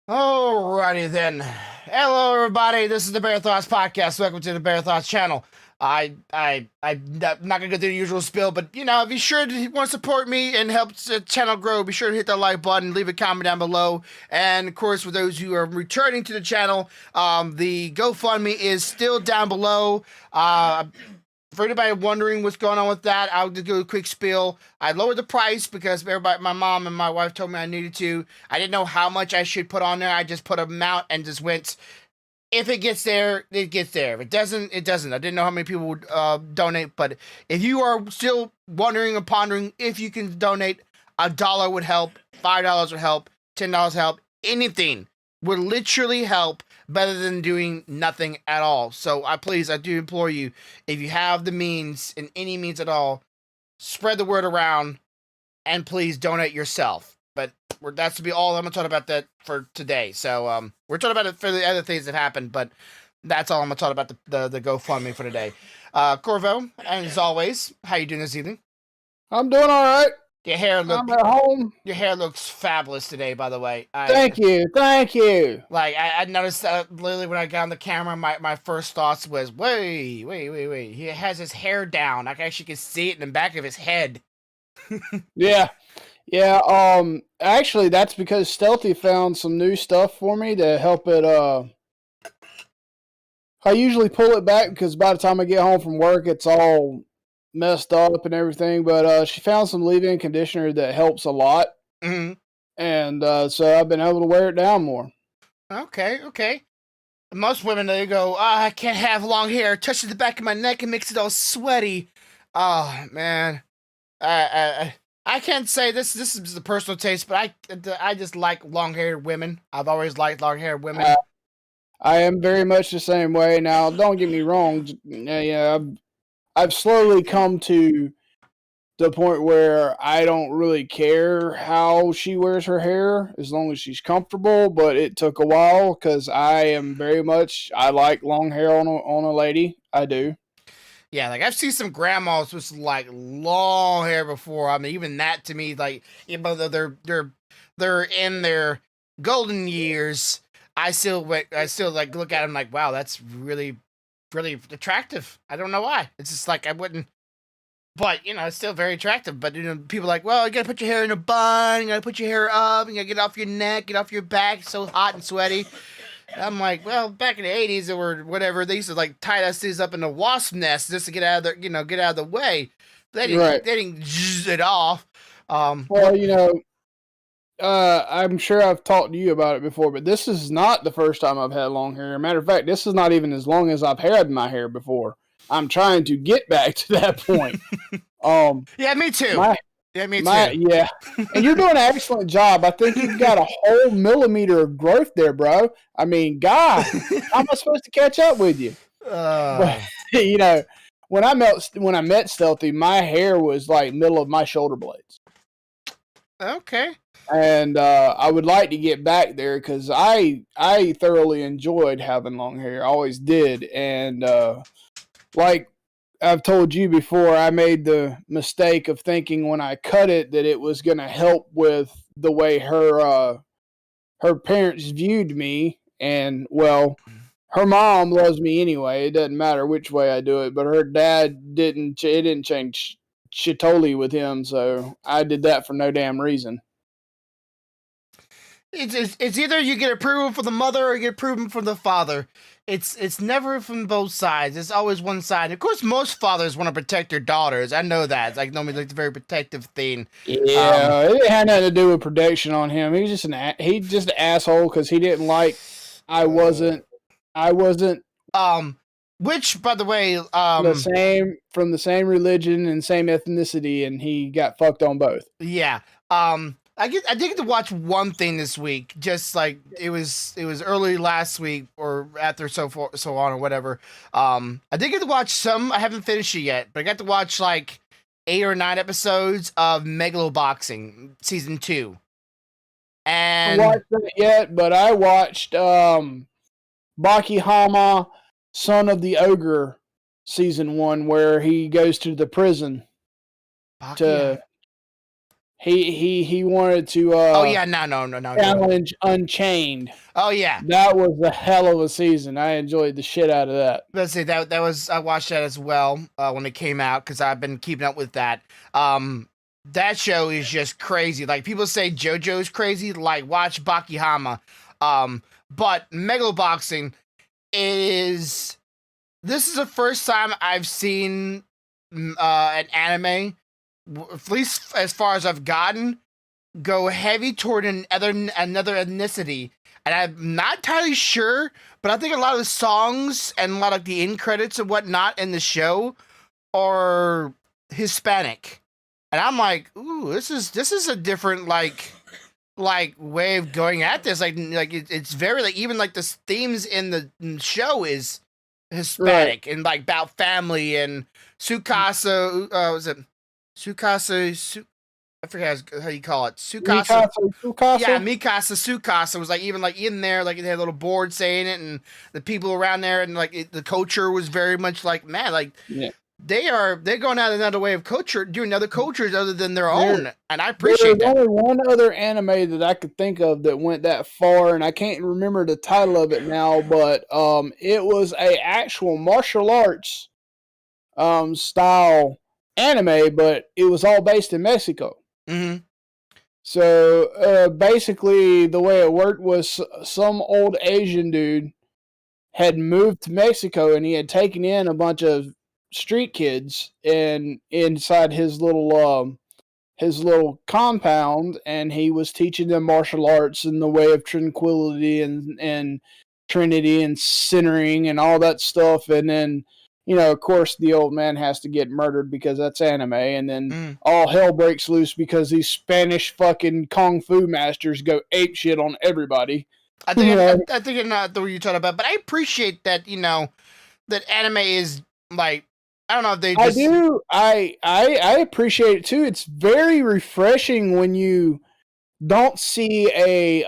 Alrighty then. Hello, everybody. This is the BearThoughts podcast. Welcome to the BearThoughts channel. I'm not gonna go through the usual spiel, but if you sure want to support me and help the channel grow, be sure to hit that like button, leave a comment down below, and of course, for those who are returning to the channel, the GoFundMe is still down below. For anybody wondering what's going on with that, I'll just do a quick spiel. I lowered the price because everybody, my mom and my wife told me I needed to. I didn't know how much I should put on there. I just put an amount and just went. If it gets there, it gets there. If it doesn't, it doesn't. I didn't know how many people would donate, but if you are still wondering and pondering if you can donate, $1 would help, $5 would help, $10 help, anything would literally help better than doing nothing at all. So I do implore you, if you have the means, in any means at all, spread the word around and please donate yourself. But that's to be all I'm gonna talk about that for today. So we're talking about it for the other things that happened, but that's all I'm gonna talk about the GoFundMe for today. Corvo, as always, how you doing this evening? I'm doing all right. Your hair I'm at home. Your hair looks fabulous today, by the way. Thank you. Like I noticed literally when I got on the camera, my first thoughts was, wait. He has his hair down. I actually can see it in the back of his head. Yeah. Actually, that's because Stealthy found some new stuff for me to help it. I usually pull it back because by the time I get home from work, it's all messed up and everything. But she found some leave-in conditioner that helps a lot. Mm-hmm. And so I've been able to wear it down more. Okay. Most women, they go, I can't have long hair. It touches the back of my neck and makes it all sweaty. Oh, man. I can't say this is the personal taste, but I just like long-haired women. I've always liked long-haired women. I am very much the same way. Now, don't get me wrong. I've slowly come to the point where I don't really care how she wears her hair as long as she's comfortable, but it took a while because I like long hair on a lady. I do. Yeah, like I've seen some grandmas with like long hair before. I mean, even that to me, like even though they're in their golden years, I still like look at them like, wow, that's really attractive. I don't know why. It's just like I wouldn't. But, it's still very attractive. But, people are like, well, you gotta put your hair in a bun, you gotta put your hair up, you gotta get off your neck, get off your back, it's so hot and sweaty. And I'm like, well, back in the 80s or whatever, they used to, like, tie us these up in a wasp nest just to get out of the way. They didn't zzz it off. I'm sure I've talked to you about it before, but this is not the first time I've had long hair. Matter of fact, this is not even as long as I've had my hair before. I'm trying to get back to that point. Yeah, me too. Me too. Yeah. And you're doing an excellent job. I think you've got a whole millimeter of growth there, bro. I mean, God, how am I supposed to catch up with you? But, when I met Stealthy, my hair was like middle of my shoulder blades. Okay. And I would like to get back there because I thoroughly enjoyed having long hair. I always did. And like I've told you before, I made the mistake of thinking when I cut it that it was going to help with the way her parents viewed me. And, well, her mom loves me anyway. It doesn't matter which way I do it. But her dad it didn't change shitoli with him. So I did that for no damn reason. It's either you get approval from the mother or you get approval from the father. It's never from both sides. It's always one side. Of course, most fathers want to protect their daughters. I know that. It's like normally like the very protective thing. Yeah, it had nothing to do with protection on him. He was just an asshole because he didn't like. I wasn't. Which, by the way, from the same religion and same ethnicity, and he got fucked on both. Yeah. I did get to watch one thing this week. Just like it was early last week or after so on or whatever. I did get to watch some. I haven't finished it yet, but I got to watch like 8 or 9 episodes of Megaloboxing season 2. And I watched it yet, but I watched Baki Hama, Son of the Ogre, season 1, where he goes to the prison He wanted to Oh yeah, no. challenge Unchained. Oh yeah. That was a hell of a season. I enjoyed the shit out of that. Let's see, that was, I watched that as well when it came out because I've been keeping up with that. That show is just crazy. Like people say JoJo's crazy, like watch Bakihama. But Megaloboxing is, this is the first time I've seen an anime, at least as far as I've gotten, go heavy toward another ethnicity. And I'm not entirely sure, but I think a lot of the songs and a lot of the end credits and whatnot in the show are Hispanic. And I'm like, ooh, this is a different like way of going at this. It's very like, even like the themes in the show is Hispanic, right, and like about family and Sukasa. Was it Sukasa? I forget how you call it. Sukasa. Yeah, Mikasa Sukasa was like even like in there, like they had a little board saying it, and the people around there, and like the culture was very much like, man, like they're going out another way of culture, doing other cultures other than their own, and I appreciate that. There's only one other anime that I could think of that went that far, and I can't remember the title of it now, but it was a actual martial arts style anime, but it was all based in Mexico. Mm-hmm. So basically, the way it worked was some old Asian dude had moved to Mexico, and he had taken in a bunch of street kids and inside his little compound, and he was teaching them martial arts and the way of tranquility and Trinity and centering and all that stuff, and then, you know, of course, the old man has to get murdered because that's anime, and then all hell breaks loose because these Spanish fucking kung fu masters go ape shit on everybody. I think it's not the way you're talking about, but I appreciate that, you know, that anime is like, I don't know if they just... I appreciate it too. It's very refreshing when you don't see a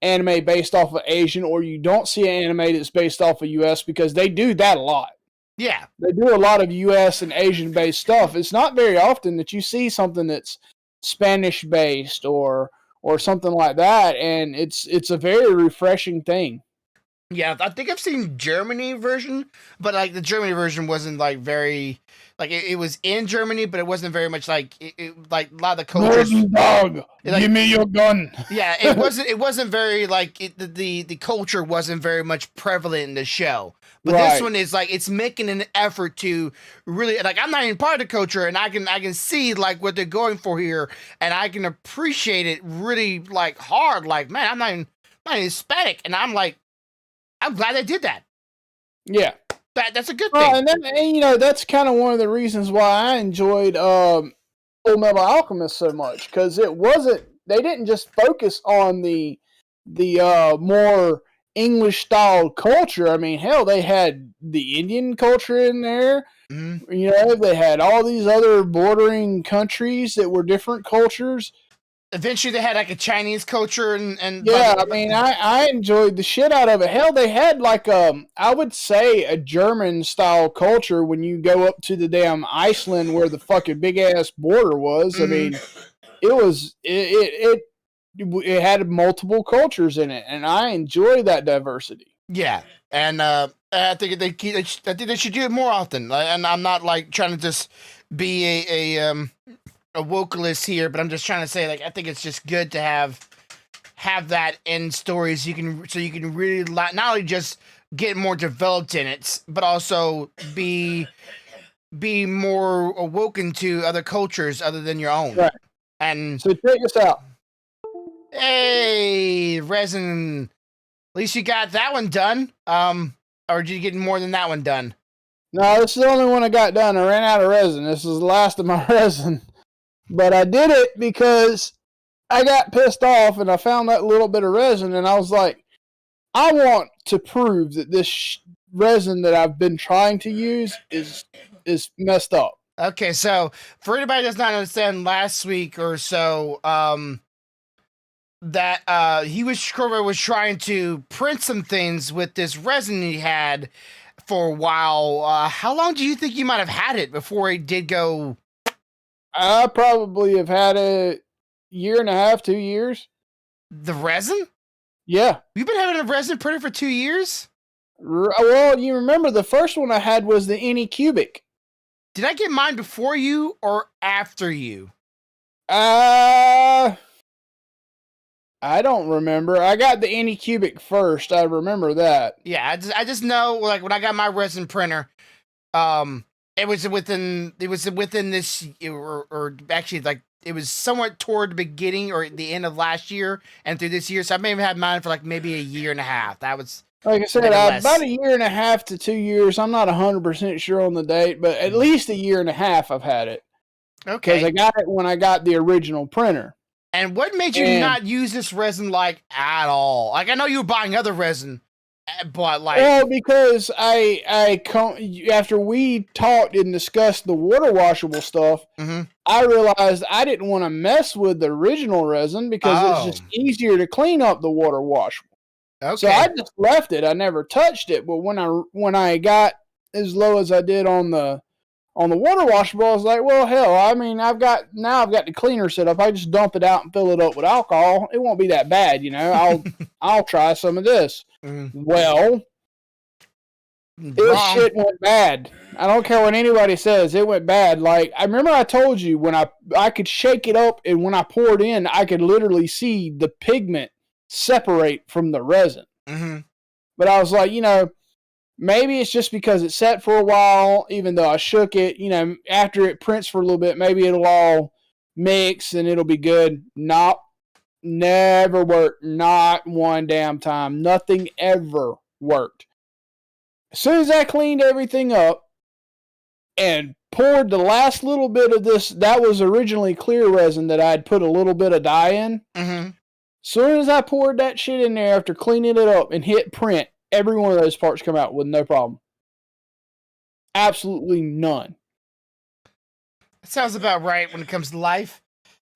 anime based off of Asian, or you don't see an anime that's based off of US, because they do that a lot. Yeah. They do a lot of US and Asian based stuff. It's not very often that you see something that's Spanish based or something like that, and it's a very refreshing thing. Yeah, I think I've seen Germany version, but like the Germany version wasn't like very, like it was in Germany, but it wasn't very much like like a lot of the cultures. Dog, like, give me your gun. Yeah, it wasn't very like the culture wasn't very much prevalent in the show. But this one is like, it's making an effort to really, like, I'm not even part of the culture, and I can see like what they're going for here, and I can appreciate it really like hard. Like, man, I'm not even Hispanic, and I'm like, I'm glad they did that. Yeah, that's a good thing. And you know, that's kind of one of the reasons why I enjoyed Full Metal Alchemist so much, because they didn't just focus on the more English style culture. I mean, hell, they had the Indian culture in there. Mm-hmm. You know, they had all these other bordering countries that were different cultures. Eventually, they had like a Chinese culture, and yeah, I mean, I enjoyed the shit out of it. Hell, they had like I would say a German style culture when you go up to the damn Iceland where the fucking big ass border was. I mean, it had multiple cultures in it, and I enjoy that diversity. Yeah, and I think they should do it more often. And I'm not like trying to just be a vocalist here, but I'm just trying to say, like, I think it's just good to have that in stories. So you can really not only just get more developed in it, but also be more awoken to other cultures other than your own. Right. And so check this out. Hey, resin. At least you got that one done. Or did you get more than that one done? No, this is the only one I got done. I ran out of resin. This is the last of my resin. But I did it because I got pissed off and I found that little bit of resin, and I was like, I want to prove that this resin that I've been trying to use is messed up. Okay, so for anybody that does not understand, last week or so, that Corvo was trying to print some things with this resin he had for a while. How long do you think you might have had it before it did go? I probably have had it year and a half, 2 years. The resin? Yeah. You've been having a resin printer for 2 years? Well, you remember the first one I had was the Anycubic. Did I get mine before you or after you? I don't remember. I got the Anycubic first. I remember that. Yeah, I just know, like, when I got my resin printer, it was within this, or actually, like, it was somewhat toward the beginning or the end of last year and through this year. So I may have had mine for like maybe a year and a half. That was, like I said, about a year and a half to 2 years. I'm not 100% sure on the date, but at least a year and a half I've had it. Okay. Because I got it when I got the original printer. And what made you not use this resin, like, at all? Like, I know you were buying other resin, but, like... Well, because after we talked and discussed the water washable stuff, I realized I didn't want to mess with the original resin because it's just easier to clean up the water washable. Okay. So I just left it. I never touched it. But when I got as low as I did on the water washable, I was like, well, hell, I mean, I've got the cleaner set up. I just dump it out and fill it up with alcohol. It won't be that bad, you know. I'll try some of this. Well, this shit went bad. I don't care what anybody says. It went bad. Like, I remember I told you when I could shake it up, and when I poured in, I could literally see the pigment separate from the resin. But I was like, you know, maybe it's just because it sat for a while, even though I shook it. You know, after it prints for a little bit, maybe it'll all mix and it'll be good. Nope. Never worked. Not one damn time. Nothing ever worked. As soon as I cleaned everything up and poured the last little bit of this, that was originally clear resin that I'd put a little bit of dye in. As soon as I poured that shit in there after cleaning it up and hit print, every one of those parts come out with no problem. Absolutely none. That sounds about right when it comes to life.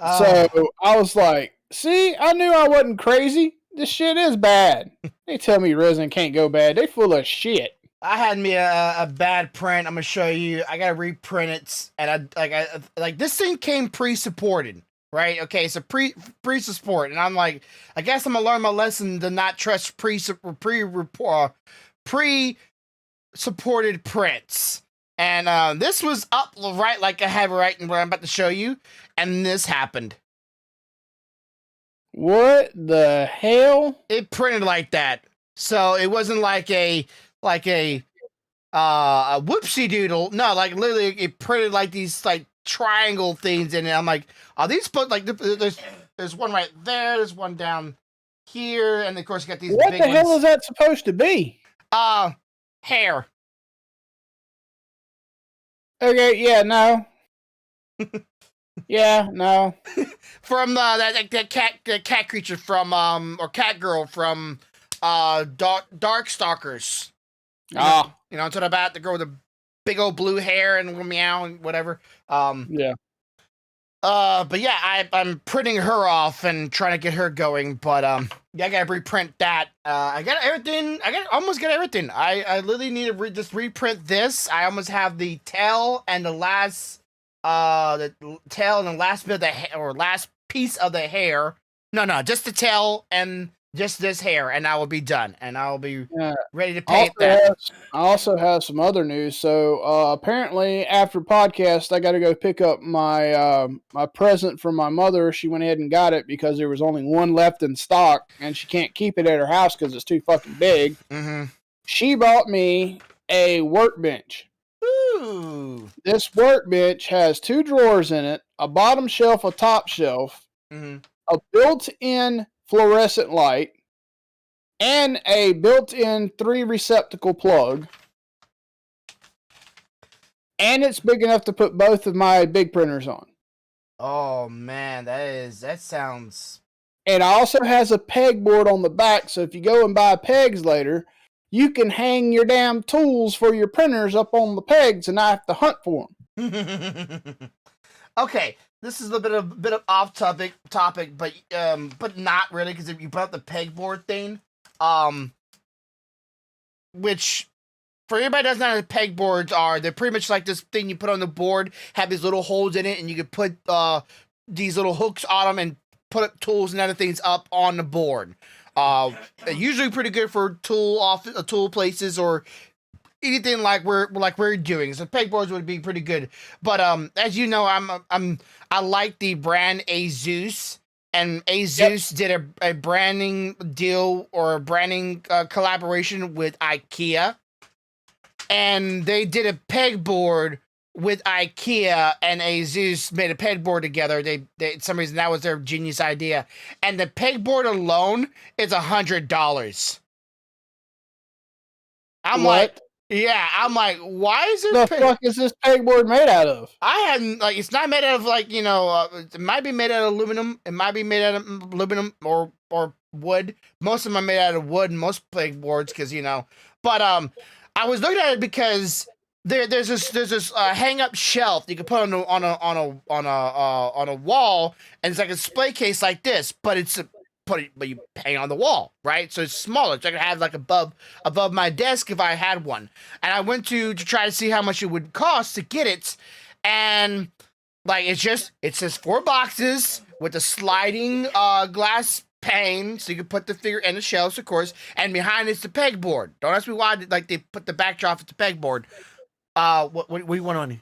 So I was like, see, I knew I wasn't crazy. This shit is bad. They tell me resin can't go bad. They full of shit. I had me a bad print. I'm gonna show you. I gotta reprint it, and I this thing came pre-supported, right? Okay, so pre-support, and I'm like, I guess I'm gonna learn my lesson to not trust pre-supported prints. And this was up right, like I have it right in what I'm about to show you, and this happened. What the hell? It printed like that, so it wasn't like a whoopsie doodle. No, like literally, it printed like these like triangle things in it. I'm like, are these put like there's one right there, there's one down here, and of course you got these. What big the hell ones. is that supposed to be? Hair. Okay, yeah, no. Yeah, no. From that cat creature from or cat girl from Darkstalkers. You know what I'm talking about? The girl with the big old blue hair and meow and whatever. Yeah. But yeah, I'm printing her off and trying to get her going. But yeah, I gotta reprint that. I got everything. Almost got everything. I literally need to just reprint this. I almost have the tail and the last bit of the hair, or last piece of the hair. No, just the tail and just this hair, and I will be done, and I will be ready to paint that. I also have some other news. So apparently, after podcast, I got to go pick up my my present from my mother. She went ahead and got it because there was only one left in stock, and she can't keep it at her house because it's too fucking big. She bought me a workbench. Ooh. This workbench has 2 drawers in it, a bottom shelf, a top shelf, a built-in fluorescent light, and a built-in 3 receptacle plug. And it's big enough to put both of my big printers on. Oh man, that sounds. And it also has a pegboard on the back, so if you go and buy pegs later, you can hang your damn tools for your printers up on the pegs and not have to hunt for them. Okay, this is a bit of off topic, but not really, because if you brought up the pegboard thing, which for anybody that doesn't know what pegboards are, they're pretty much like this thing you put on the board, have these little holes in it, and you can put these little hooks on them and put up tools and other things up on the board. Usually pretty good for tool places or anything like we're doing. So pegboards would be pretty good. But as you know, I like the brand Asus. And Asus did a branding deal or a branding collaboration with IKEA. And they did a pegboard with IKEA, and Asus made a pegboard together. They some reason that was their genius idea. And the pegboard alone is $100. I'm like, why is it? The fuck is this pegboard made out of? I hadn't it's not made out of it might be made out of aluminum. It might be made out of aluminum or wood. Most of them are made out of wood. Most pegboards, because But I was looking at it because there's this hang up shelf you can put on a wall, and it's like a display case like this, but but you hang on the wall, right? So it's smaller. So I could have like above my desk if I had one. And I went to try to see how much it would cost to get it, and it says 4 boxes with a sliding glass pane, so you can put the figure in the shelves, of course, and behind it's the pegboard. Don't ask me why they put the backdrop at the pegboard. What do you want on it?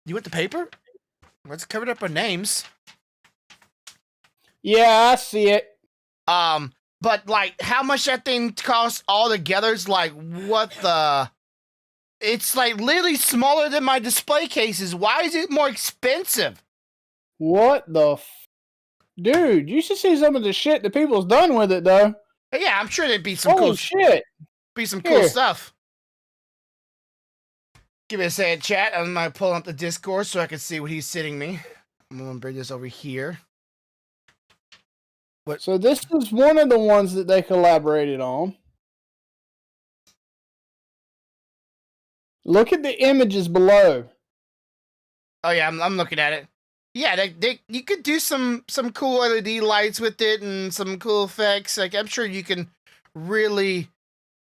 You want the paper? Let's cover it up our names. Yeah, I see it. But how much that thing costs all together is what the? It's literally smaller than my display cases. Why is it more expensive? What the? Dude, you should see some of the shit that people's done with it, though. Yeah, I'm sure there'd be some Holy cool shit. Be some cool stuff. Give me a second, chat. I'm gonna pull up the Discord so I can see what he's sending me. I'm gonna bring this over here. What? So this is one of the ones that they collaborated on. Look at the images below. Oh yeah, I'm looking at it. Yeah, you could do some cool LED lights with it and some cool effects. I'm sure you can really,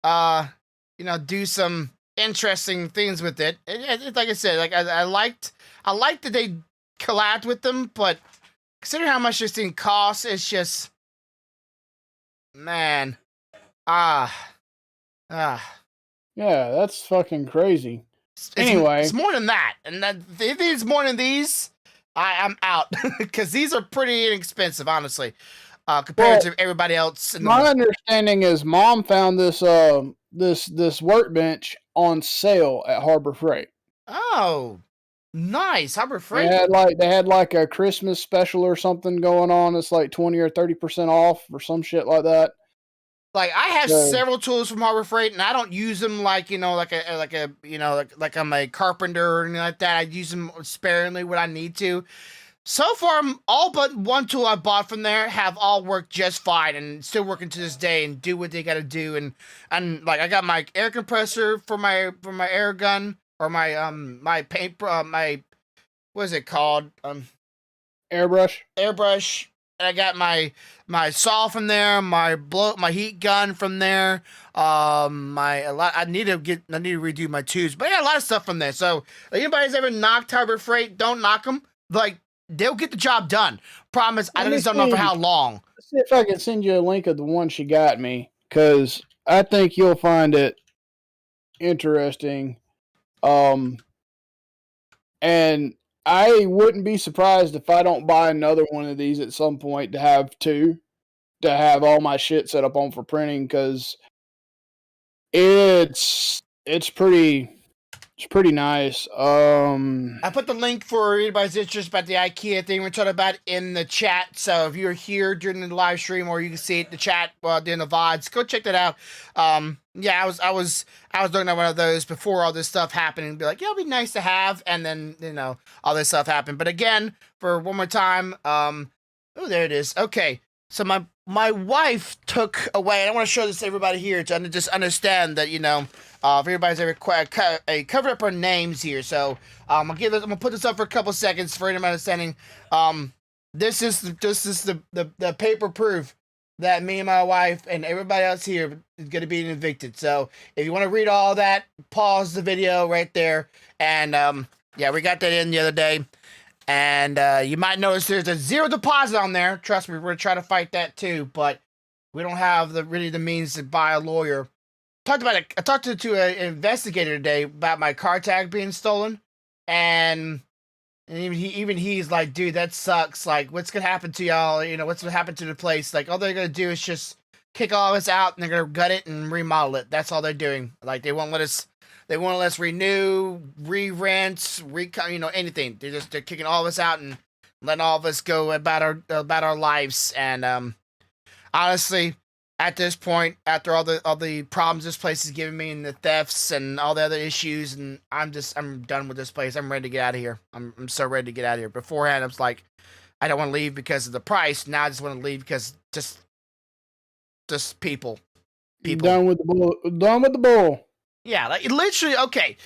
do some interesting things with it. Like I said, I liked that they collabed with them, but considering how much this thing costs, it's just, man, Yeah, that's fucking crazy. Anyway, it's more than that, and if it's more than these, I'm out because these are pretty inexpensive, honestly, compared to everybody else. My understanding is Mom found this this workbench on sale at Harbor Freight. Oh, nice. Harbor Freight. They had a Christmas special or something going on. It's 20 or 30% off or some shit like that. I have several tools from Harbor Freight, and I don't use them like I'm a carpenter or anything like that. I use them sparingly when I need to. So far, all but one tool I bought from there have all worked just fine and still working to this day and do what they got to do. And I got my air compressor for my air gun, or my paint my what is it called airbrush. And I got my saw from there, my heat gun from there. I need to redo my tubes, but I got a lot of stuff from there. So if anybody's ever knocked Harbor Freight, don't knock them. They'll get the job done. Promise. I just don't know for how long. Let's see if I can send you a link of the one she got me, because I think you'll find it interesting. And I wouldn't be surprised if I don't buy another one of these at some point to have all my shit set up on for printing, because it's pretty nice. I put the link for anybody's interest about the IKEA thing we're talking about in the chat. So if you're here during the live stream, or you can see it in the chat during the VODs, go check that out. Yeah, I was looking at one of those before all this stuff happened and be like, yeah, it'll be nice to have, and then all this stuff happened. But again, for one more time, oh, there it is. Okay, so my wife took away, and I want to show this to everybody here to just understand that, if everybody's ever covered up our names here. So I'm gonna put this up for a couple seconds for anybody understanding. This is the paper proof that me and my wife and everybody else here is going to be evicted. So if you want to read all that, pause the video right there. And yeah, we got that in the other day. And you might notice there's a zero deposit on there. Trust me, we're going to try to fight that too. But we don't have really the means to buy a lawyer. I talked to an investigator today about my car tag being stolen. And even he's like, dude, that sucks. Like, what's gonna happen to y'all? You know, what's gonna happen to the place? Like, all they're gonna do is just kick all of us out, and they're gonna gut it and remodel it. That's all they're doing. Like, they won't let us renew, re-rent, anything. They're kicking all of us out and letting all of us go about our lives. And honestly, at this point, after all the problems this place is giving me and the thefts and all the other issues, and I'm done with this place. I'm ready to get out of here. I'm so ready to get out of here. Beforehand, I was like, I don't want to leave because of the price. Now I just want to leave because just people. Done with the bull. Done with the bull. Yeah, like literally. Okay,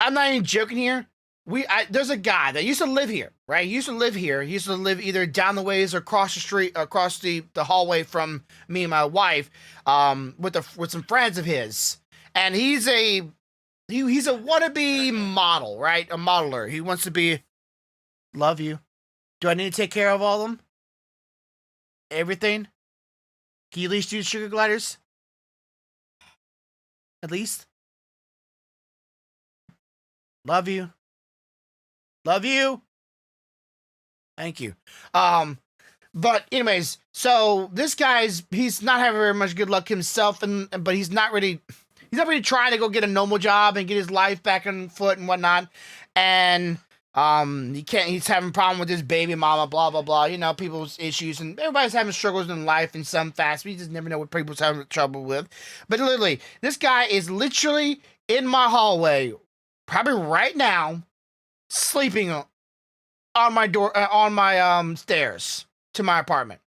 I'm not even joking here. There's a guy that used to live here, right? He used to live here. He used to live either down the ways or across the street, across the hallway from me and my wife, with some friends of his. And he's a wannabe model, right? A modeler. He wants to be. Love you. Do I need to take care of all of them? Everything? Can you at least do sugar gliders? At least. Love you. Love you. Thank you. But anyways, so this he's not having very much good luck himself, but he's not really trying to go get a normal job and get his life back on foot and whatnot. And he's having a problem with his baby mama, blah blah blah, people's issues, and everybody's having struggles in life in some fast. We just never know what people's having trouble with. But literally, this guy is literally in my hallway, probably right now, sleeping on my door, on my stairs to my apartment.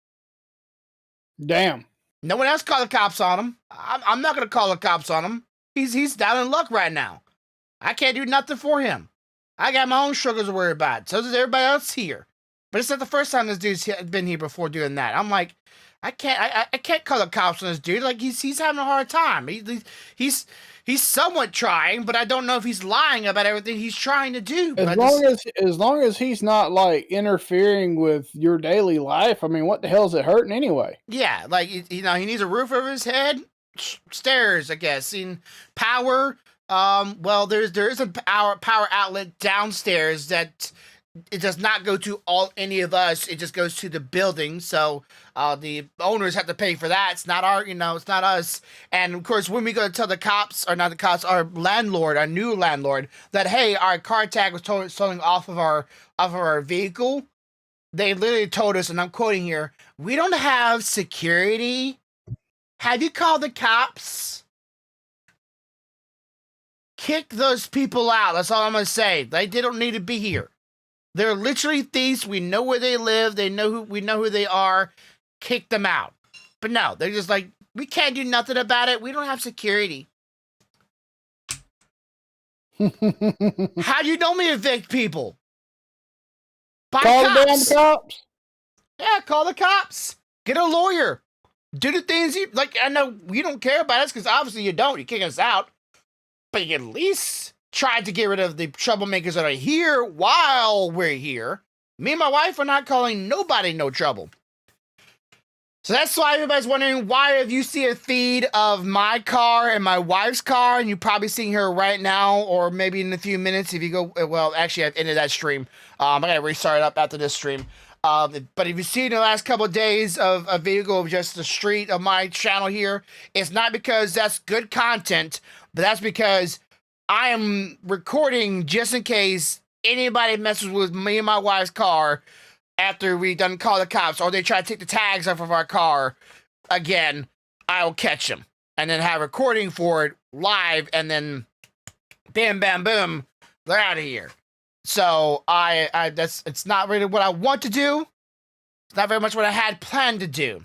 Damn. No one else called the cops on him. I'm not gonna call the cops on him. He's down in luck right now. I can't do nothing for him. I got my own struggles to worry about. So does everybody else here. But it's not the first time this dude's been here before doing that. I'm like, I can't call the cops on this dude. Like he's having a hard time. He's somewhat trying, but I don't know if he's lying about everything he's trying to do. As long as he's not like interfering with your daily life, I mean, what the hell is it hurting anyway? Yeah, like he needs a roof over his head, stairs, I guess, and power. Well, there is a power outlet downstairs that it does not go to any of us. It just goes to the building. So the owners have to pay for that. It's not it's not us. And of course, when we go to tell the cops, or not the cops, our new landlord, that hey, our car tag was stolen off of our vehicle, they literally told us, and I'm quoting here, "We don't have security. Have you called the cops? Kick those people out. That's all I'm gonna say. They don't need to be here. They're literally thieves. We know where they live. We know who they are. Kick them out." But no, they're just like, we can't do nothing about it. We don't have security. How do you normally evict people? By Call cops. the damn cops. Yeah, call the cops. Get a lawyer. Do the things you like. I know you don't care about us because obviously you don't. You kick us out. But you at least try to get rid of the troublemakers that are here while we're here. Me and my wife are not calling nobody no trouble. So that's why everybody's wondering why if you see a feed of my car and my wife's car, and you're probably seeing her right now, or maybe in a few minutes if you go, well, actually I've ended that stream. I gotta restart it up after this stream. But if you see in the last couple of days of a vehicle of just the street of my channel here, it's not because that's good content, but that's because I am recording just in case anybody messes with me and my wife's car after we done call the cops, or they try to take the tags off of our car again. I'll catch them and then have a recording for it live, and then bam, bam, boom, they're out of here. So it's not really what I want to do. It's not very much what I had planned to do.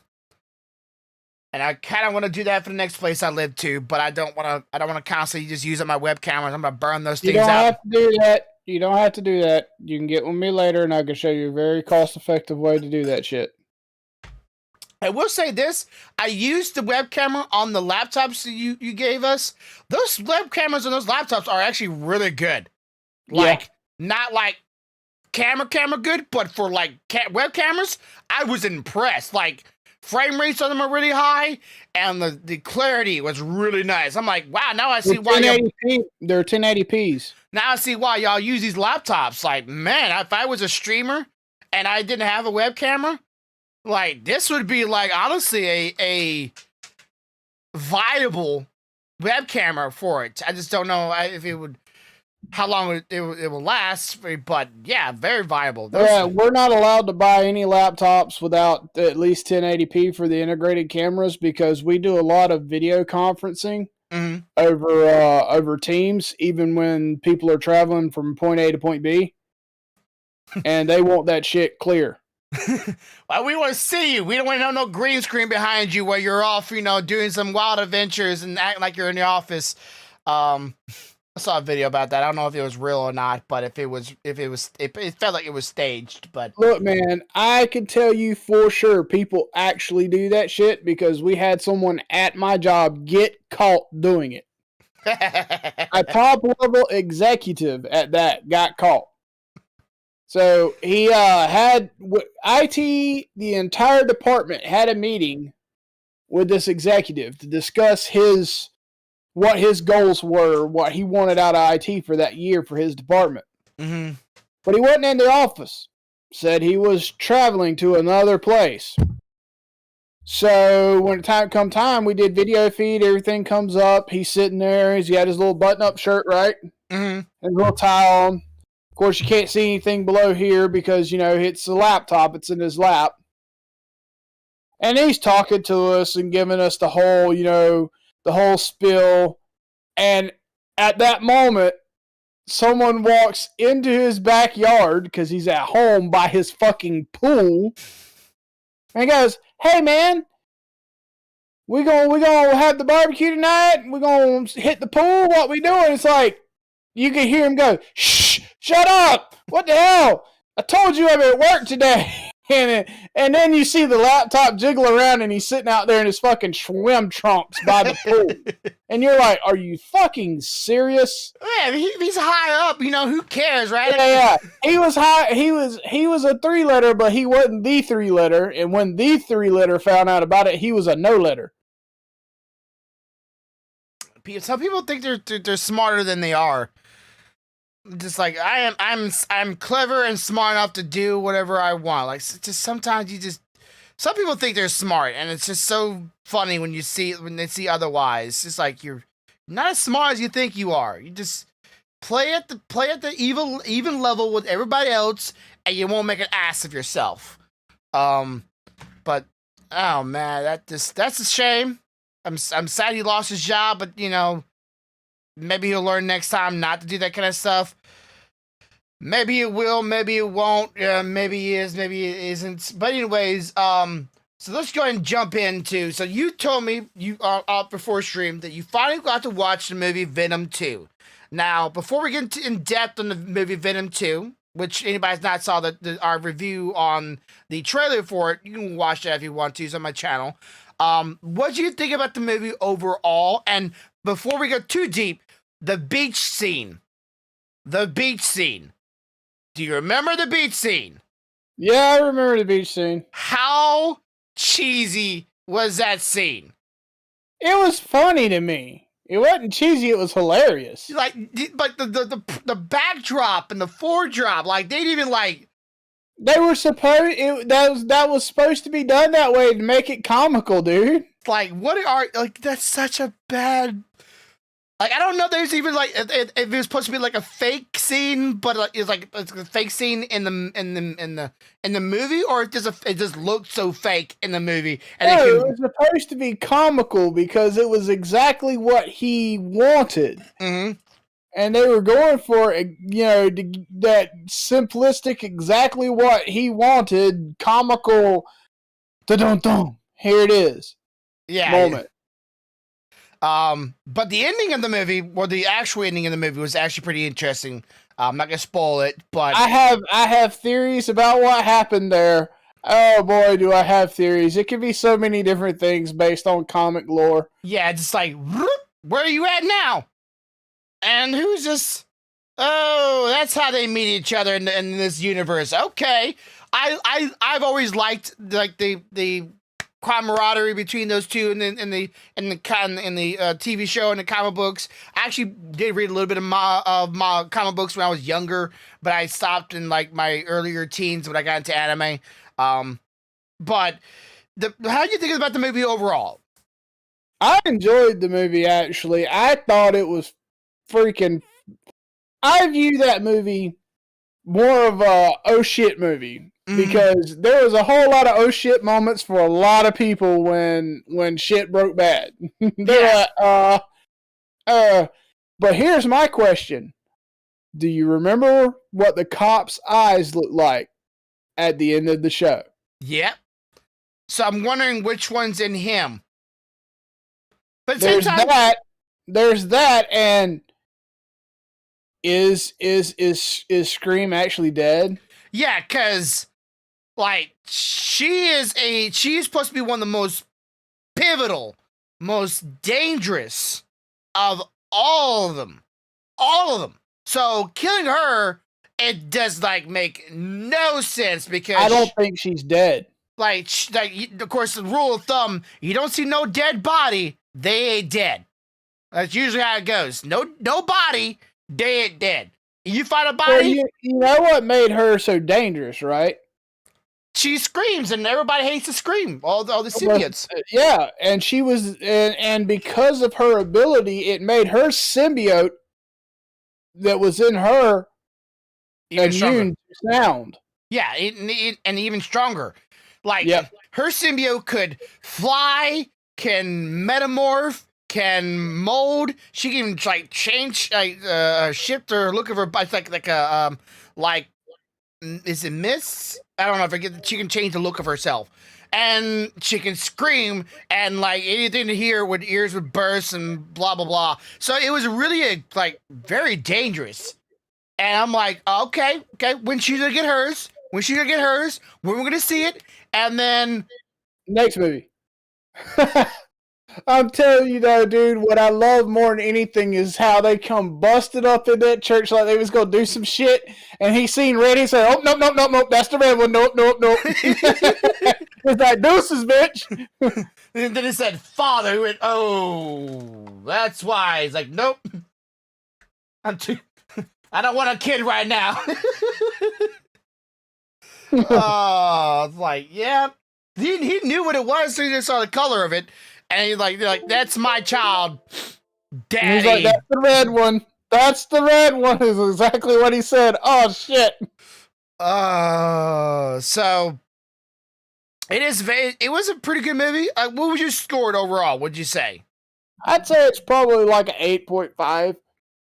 And I kind of want to do that for the next place I live to, but I don't want to constantly just use up my web cameras. I'm going to burn those things out. You don't have to do that. You don't have to do that. You can get with me later, and I can show you a very cost-effective way to do that shit. I will say this: I used the web camera on the laptops that you gave us. Those web cameras on those laptops are actually really good. Like not like camera good, but for like web cameras, I was impressed. Like frame rates on them are really high, and the clarity was really nice. I'm like, wow, now I see why they're 1080p's. Now I see why y'all use these laptops. Like, man, if I was a streamer and I didn't have a web camera, like this would be like honestly a viable web camera for it. I just don't know if it would. How long it will last, but yeah, very viable. We're not allowed to buy any laptops without at least 1080p for the integrated cameras because we do a lot of video conferencing over Teams, even when people are traveling from point A to point B, and they want that shit clear. Well, we want to see you. We don't want to know no green screen behind you where you're off, doing some wild adventures and acting like you're in the office. I saw a video about that. I don't know if it was real or not, but it felt like it was staged. But look, man, I can tell you for sure people actually do that shit because we had someone at my job get caught doing it. A top level executive at that got caught. So he had IT, the entire department had a meeting with this executive to discuss what his goals were, what he wanted out of IT for that year for his department. Mm-hmm. But he wasn't in the office. Said he was traveling to another place. So when it come time, we did video feed. Everything comes up. He's sitting there. He's got his little button-up shirt, right? Mm-hmm. And a little tie on. Of course, you can't see anything below here because, it's a laptop. It's in his lap. And he's talking to us and giving us the whole spill, and at that moment, someone walks into his backyard because he's at home by his fucking pool, and he goes, "Hey man, we gonna have the barbecue tonight. We gonna hit the pool. What we doing?" It's like you can hear him go, "Shh, shut up! What the hell? I told you I'm at work today." And then you see the laptop jiggle around and he's sitting out there in his fucking swim trunks by the pool. And you're like, are you fucking serious? Yeah, he's high up, who cares, right? Yeah. He was high. He was a 3-letter, but he wasn't the 3-letter. And when the 3-letter found out about it, he was a no-letter. Some people think they're smarter than they are. Just like I'm clever and smart enough to do whatever I want. Like just sometimes some people think they're smart, and it's just so funny when they see otherwise. It's like you're not as smart as you think you are. You just play at the even level with everybody else, and you won't make an ass of yourself. But oh man, that's a shame. I'm sad he lost his job, but maybe he'll learn next time not to do that kind of stuff. Maybe it will, maybe it won't. Maybe it is, maybe it isn't. But anyways, so let's go ahead and jump into. So you told me before stream that you finally got to watch the movie Venom 2. Now, before we get in depth on the movie Venom 2, which anybody's not saw our review on the trailer for it, you can watch that if you want to. It's on my channel. What do you think about the movie overall? And before we go too deep, the beach scene. The beach scene. Do you remember the beach scene? Yeah, I remember the beach scene. How cheesy was that scene? It was funny to me. It wasn't cheesy, it was hilarious. Like the backdrop and the foredrop, like they didn't even like. They were that was supposed to be done that way to make it comical, dude. Like that's such a bad. Like I don't know. There's even like if it was supposed to be like a fake scene, but it's a fake scene in the movie, or it just looked so fake in the movie. And no, it was supposed to be comical because it was exactly what he wanted. Mm-hmm. And they were going for, that simplistic, exactly what he wanted, comical, da-dum-dum, here it is, moment. But the ending of the movie, the actual ending of the movie was actually pretty interesting. I'm not gonna spoil it, but I have theories about what happened there, Oh boy, do I have theories. It could be so many different things based on comic lore. Yeah, it's just like, where are you at now? And who's this? Oh, that's how they meet each other in this universe. Okay, I've always liked like the camaraderie between those two in the TV show and the comic books. I actually did read a little bit of my comic books when I was younger, but I stopped in like my earlier teens when I got into anime. But how do you think about the movie overall? I enjoyed the movie, actually. I thought it was freaking... I view that movie more of a oh shit movie. Because there was a whole lot of oh shit moments for a lot of people when shit broke bad. They're like, but here's my question. Do you remember what the cop's eyes looked like at the end of the show? Yep. So I'm wondering which one's in him. But there's that, and is Scream actually dead? Yeah, because like she's supposed to be one of the most pivotal, most dangerous of all of them. All of them. So killing her, it does like make no sense because I don't think she's dead. Like of course, the rule of thumb: you don't see no dead body, they ain't dead. That's usually how it goes. No body, they ain't dead. You find a body. Well, you know what made her so dangerous, right? She screams, and everybody hates to scream. All the symbiotes. Yeah, and she was, and because of her ability, it made her symbiote that was in her immune to sound. Yeah, and even stronger. Like her symbiote could fly, can metamorph, can mold. She can even like change, shift or look of her. It's like a is it Miss? I don't know. I forget. She can change the look of herself, and she can scream and like anything to hear with ears would burst and blah blah blah. So it was really very dangerous. And I'm like, okay, when she's gonna get hers? When she's gonna get hers? When we're gonna see it? And then next movie. I'm telling you though, dude, what I love more than anything is how they come busted up in that church like they was gonna do some shit, and he seen red, he said, "Oh nope, that's the red one, nope." It's like deuces, bitch. And then it said father, who went, oh, that's why. He's like, nope. I don't want a kid right now. Oh, it's like, yeah. He knew what it was, so he just saw the color of it. And he's like, that's my child, Daddy. And he's like, that's the red one. That's the red one is exactly what he said. Oh, shit. So it was a pretty good movie. What would you score it overall? What'd you say? I'd say it's probably like an 8.5.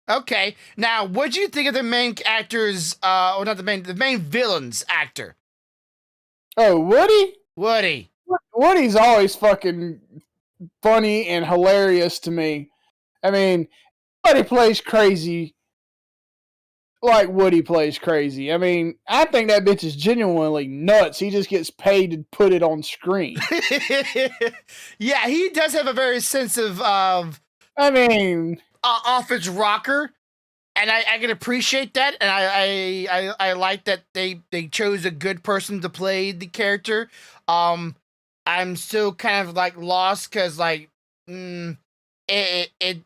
Okay. Now, what'd you think of the main actors, or not the main villain's actor? Oh, Woody? Woody's always fucking funny and hilarious to me. I mean, nobody plays crazy like Woody plays crazy. I mean, I think that bitch is genuinely nuts. He just gets paid to put it on screen. Yeah, he does have a very sense of office rocker, and I can appreciate that, and I like that they chose a good person to play the character. I'm still kind of like lost because like Venom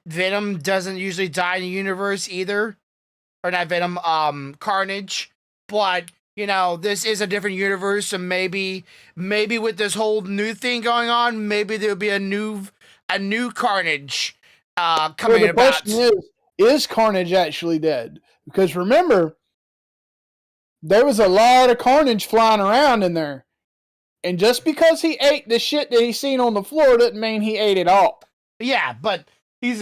doesn't usually die in the universe either, or not Venom, Carnage, but you know this is a different universe, so maybe with this whole new thing going on, maybe there'll be a new Carnage coming the about. Question is Carnage actually dead? Because remember, there was a lot of Carnage flying around in there. And just because he ate the shit that he seen on the floor doesn't mean he ate it all. Yeah, but he's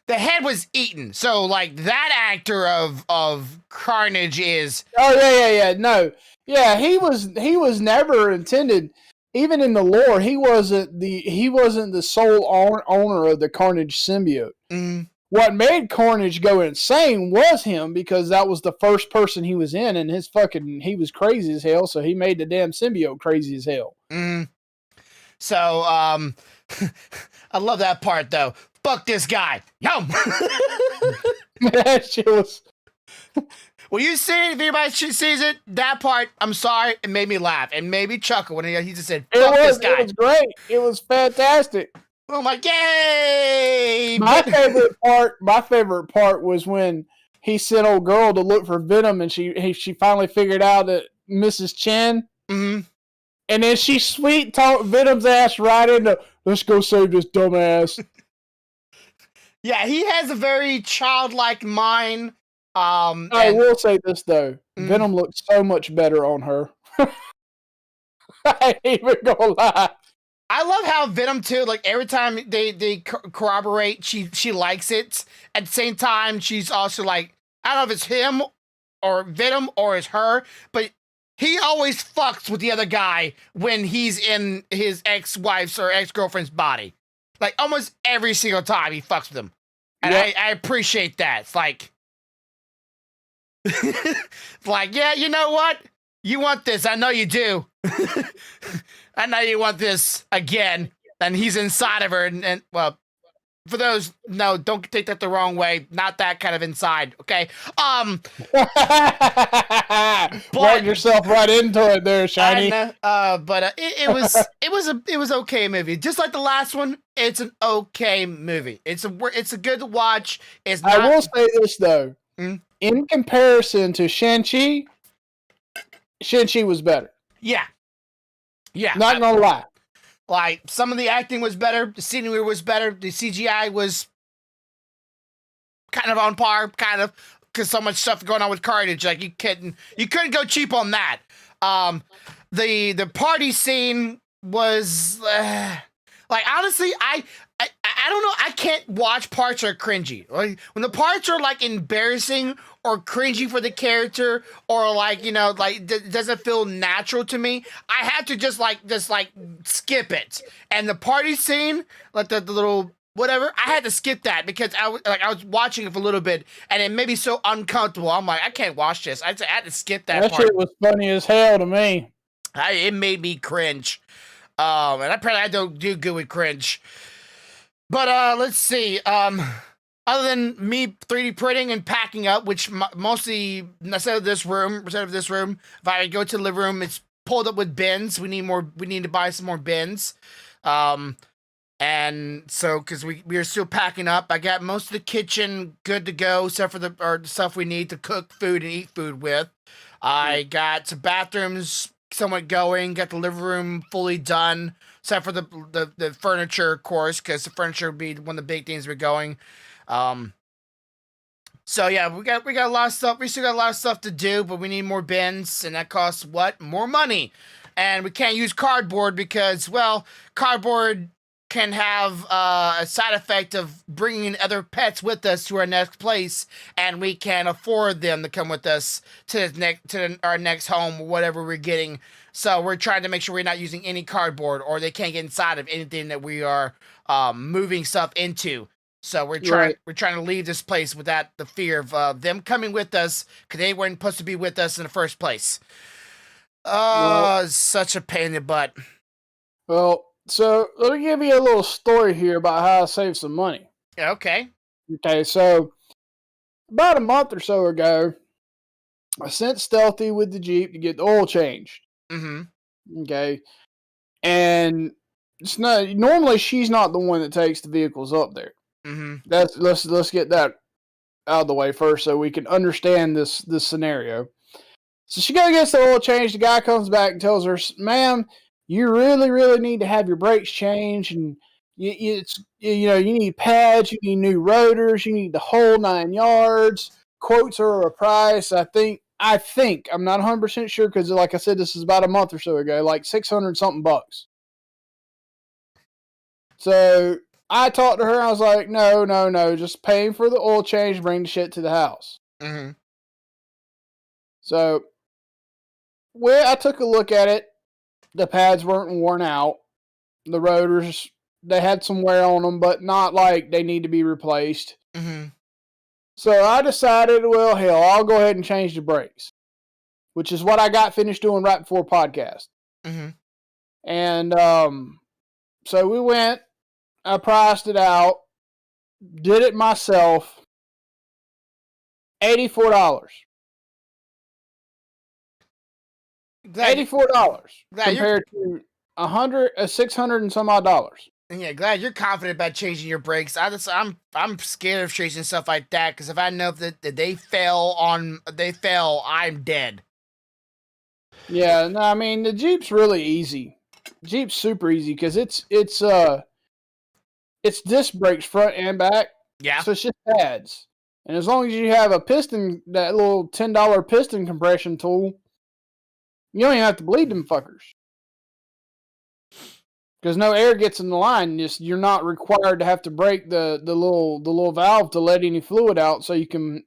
the head was eaten. So like that actor of Carnage is No. Yeah, he was never intended, even in the lore, he wasn't the sole owner of the Carnage symbiote. Mm. what made Carnage go insane was him, because that was the first person he was in, and he was crazy as hell, so he made the damn symbiote crazy as hell. So, I love that part though. Fuck this guy. Yum. That shit was. Well, you see it, if anybody sees it, that part, I'm sorry, it made me laugh. It made me chuckle when he just said, fuck this guy. It was great. It was fantastic. I'm like, yay! My favorite part was when he sent old girl to look for Venom, and she finally figured out that Mrs. Chen. Mm-hmm. And then she sweet talked Venom's ass right into, let's go save this dumbass. Yeah, he has a very childlike mind. I will say this though, Venom looks so much better on her. I ain't even gonna lie. I love how Venom too. Like every time they corroborate, she likes it. At the same time, she's also like, I don't know if it's him or Venom or it's her, but he always fucks with the other guy when he's in his ex-wife's or ex-girlfriend's body. Like almost every single time he fucks with them, and yep. I appreciate that. It's like. Like, yeah, you know what? You want this. I know you do. I know you want this again. And he's inside of her. And well, for those, no, don't take that the wrong way. Not that kind of inside, okay? Work yourself right into it there, Shiny. It was okay movie. Just like the last one, it's an okay movie. It's a good watch. It's not... I will say this though. In comparison to Shang-Chi was better. Yeah. Yeah. Not gonna lie. Like, some of the acting was better, the scenery was better, the CGI was kind of on par, kind of, because so much stuff going on with Carnage. Like, you couldn't go cheap on that. The party scene was, like, honestly, I don't know. I can't watch parts that are cringy. Like, when the parts are like embarrassing or cringy for the character, or like, you know, like doesn't feel natural to me, I have to just skip it. And the party scene, like the little whatever, I had to skip that because I was watching it for a little bit and it made me so uncomfortable. I'm like, I can't watch this. I had to skip that part. That shit was funny as hell to me. It made me cringe. And I don't do good with cringe. But let's see. Other than me 3D printing and packing up, which mostly instead of this room, if I go to the living room, it's pulled up with bins. We need to buy some more bins. And so because we are still packing up, I got most of the kitchen good to go, except for the stuff we need to cook food and eat food with. I got some bathrooms somewhat going. Got the living room fully done. Except for the furniture, of course, because the furniture would be one of the big things we're going. So yeah, we got a lot of stuff. We still got a lot of stuff to do, but we need more bins, and that costs what? More money. And we can't use cardboard because, well, cardboard can have a side effect of bringing other pets with us to our next place, and we can't afford them to come with us to our next home or whatever we're getting. So we're trying to make sure we're not using any cardboard, or they can't get inside of anything that we are moving stuff into. So we're trying to leave this place without the fear of them coming with us, because they weren't supposed to be with us in the first place. It's such a pain in the butt. Well, so let me give you a little story here about how I saved some money. Okay. Okay, so about a month or so ago, I sent Stealthy with the Jeep to get the oil changed. Mm-hmm. Okay. And it's not normally she's not the one that takes the vehicles up there. Mm-hmm. Let's get that out of the way first so we can understand this scenario. So she goes gets the oil changed. The guy comes back and tells her, "Ma'am, you really need to have your brakes changed, and you need pads, you need new rotors, you need the whole 9 yards. Quotes are a price. I think I'm not 100% sure because, like I said, this is about a month or so ago, like $600 something bucks." So I talked to her. I was like, no, just paying for the oil change, bring the shit to the house. Mm-hmm. So I took a look at it. The pads weren't worn out. The rotors, they had some wear on them, but not like they need to be replaced. Mm-hmm. So I decided, well, hell, I'll go ahead and change the brakes, which is what I got finished doing right before podcast. Mm-hmm. And so we went, I priced it out, did it myself, $84. $84 compared to $600 and some odd dollars. Yeah, glad you're confident about changing your brakes. I'm scared of chasing stuff like that because if I know that they fail, I'm dead. Yeah, no, I mean the Jeep's really easy. Jeep's super easy because it's disc brakes front and back. Yeah. So it's just pads, and as long as you have a piston, that little $10 piston compression tool, you don't even have to bleed them fuckers. Because no air gets in the line. You're not required to have to break the little valve to let any fluid out so you can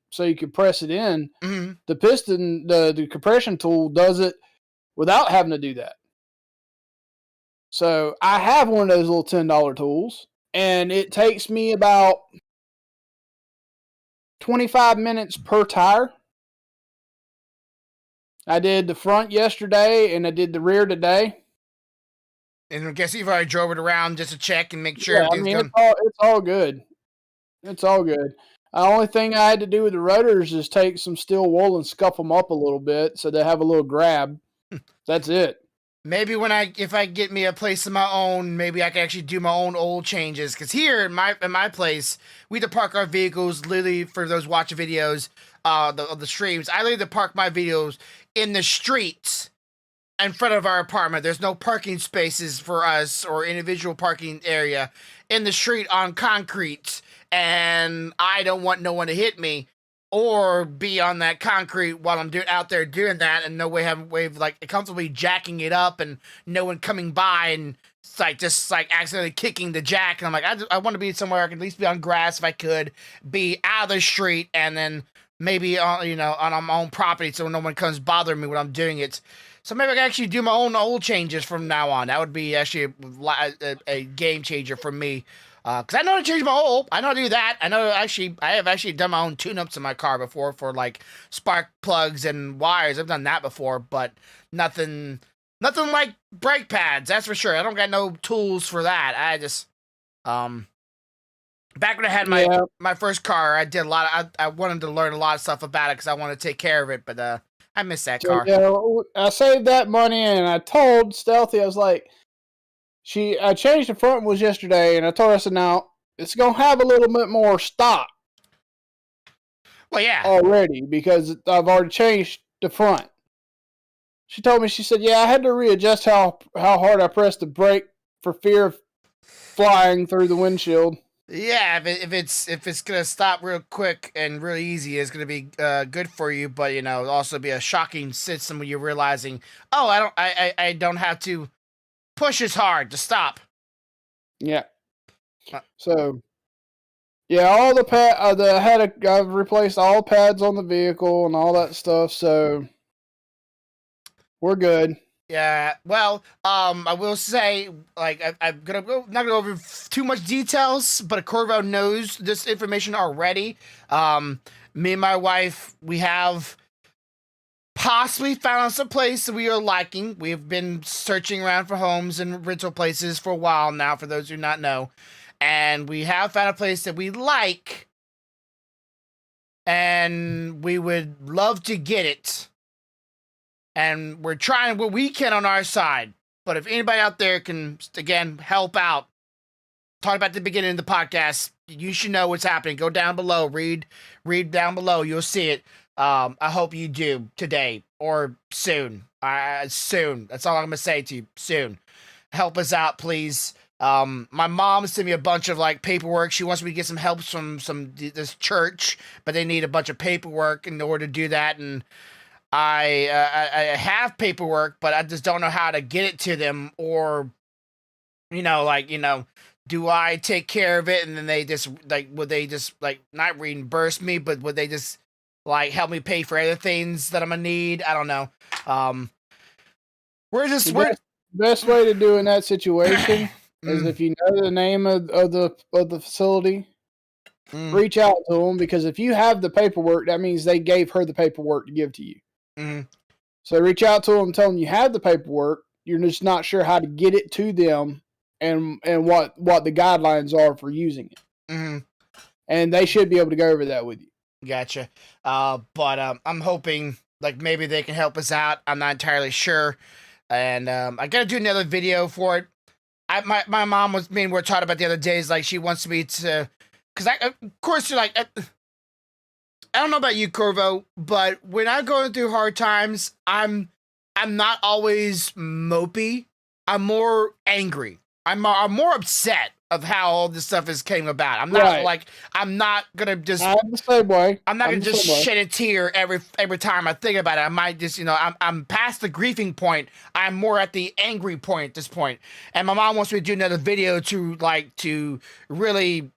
press it in. Mm-hmm. The piston, the compression tool does it without having to do that. So I have one of those little $10 tools, and it takes me about 25 minutes per tire. I did the front yesterday, and I did the rear today. And I guess you've already drove it around just to check and make sure everything's going. It's all good. It's all good. The only thing I had to do with the rotors is take some steel wool and scuff them up a little bit so they have a little grab. That's it. Maybe if I get me a place of my own, maybe I can actually do my own oil changes. Because here in my place, we have to park our vehicles literally for those watch videos, the streams. I literally park my vehicles in the streets in front of our apartment. There's no parking spaces for us or individual parking area in the street on concrete, and I don't want no one to hit me or be on that concrete while I'm out there doing that, and no way have way of like comfortably jacking it up and no one coming by and it's like just like accidentally kicking the jack. And I'm like, I want to be somewhere I can at least be on grass if I could, be out of the street, and then maybe on my own property so no one comes bothering me when I'm doing it. So maybe I can actually do my own oil changes from now on. That would be actually a game changer for me. Because I know how to change my oil. I know how to do that. I have actually done my own tune-ups in my car before for like spark plugs and wires. I've done that before, but nothing like brake pads. That's for sure. I don't got no tools for that. I just, back when I had my first car, I did a lot. I wanted to learn a lot of stuff about it because I wanted to take care of it, but I miss that car. Yeah, I saved that money and I told Stealthy, I was like, I changed the front wheels yesterday, and I told her, I said, now, it's going to have a little bit more stock. Well, yeah. Already, because I've already changed the front. She told me, she said, yeah, I had to readjust how hard I pressed the brake for fear of flying through the windshield. Yeah, if it's gonna stop real quick and really easy, it's gonna be good for you. But it'll also be a shocking system when you're realizing, oh, I don't have to push as hard to stop. Yeah. So, yeah, all the I've replaced all pads on the vehicle and all that stuff. So we're good. Yeah. Well, I will say, like, I'm not gonna go over too much details, but Corvo knows this information already. Me and my wife, we have possibly found us a place that we are liking. We've been searching around for homes and rental places for a while now, for those who do not know. And we have found a place that we like. And we would love to get it. And we're trying what we can on our side. But if anybody out there can, again, help out, talk about the beginning of the podcast, you should know what's happening. Go down below. Read down below. You'll see it. I hope you do today or soon. Soon. That's all I'm gonna say to you. Soon. Help us out, please. My mom sent me a bunch of like paperwork. She wants me to get some help from this church, but they need a bunch of paperwork in order to do that. And I have paperwork, but I just don't know how to get it to them, or do I take care of it and then they just would they just not reimburse me, but would they just help me pay for other things that I'm gonna need? I don't know. Best way to do in that situation is if you know the name of the facility, reach out to them, because if you have the paperwork, that means they gave her the paperwork to give to you. Mm-hmm. So reach out to them, tell them you have the paperwork. You're just not sure how to get it to them, and what the guidelines are for using it. Mm-hmm. And they should be able to go over that with you. Gotcha. But I'm hoping like maybe they can help us out. I'm not entirely sure. And I gotta do another video for it. My mom was me and we were talking about the other days, like she wants me to, because of course you're like, I don't know about you, Corvo, but when I'm going through hard times, I'm not always mopey. I'm more angry. I'm more upset of how all this stuff is came about. I'm not like, I'm not gonna just. I'm the same way. I'm not gonna just shed a tear every time I think about it. I might just, I'm past the grieving point. I'm more at the angry point at this point. And my mom wants me to do another video to really,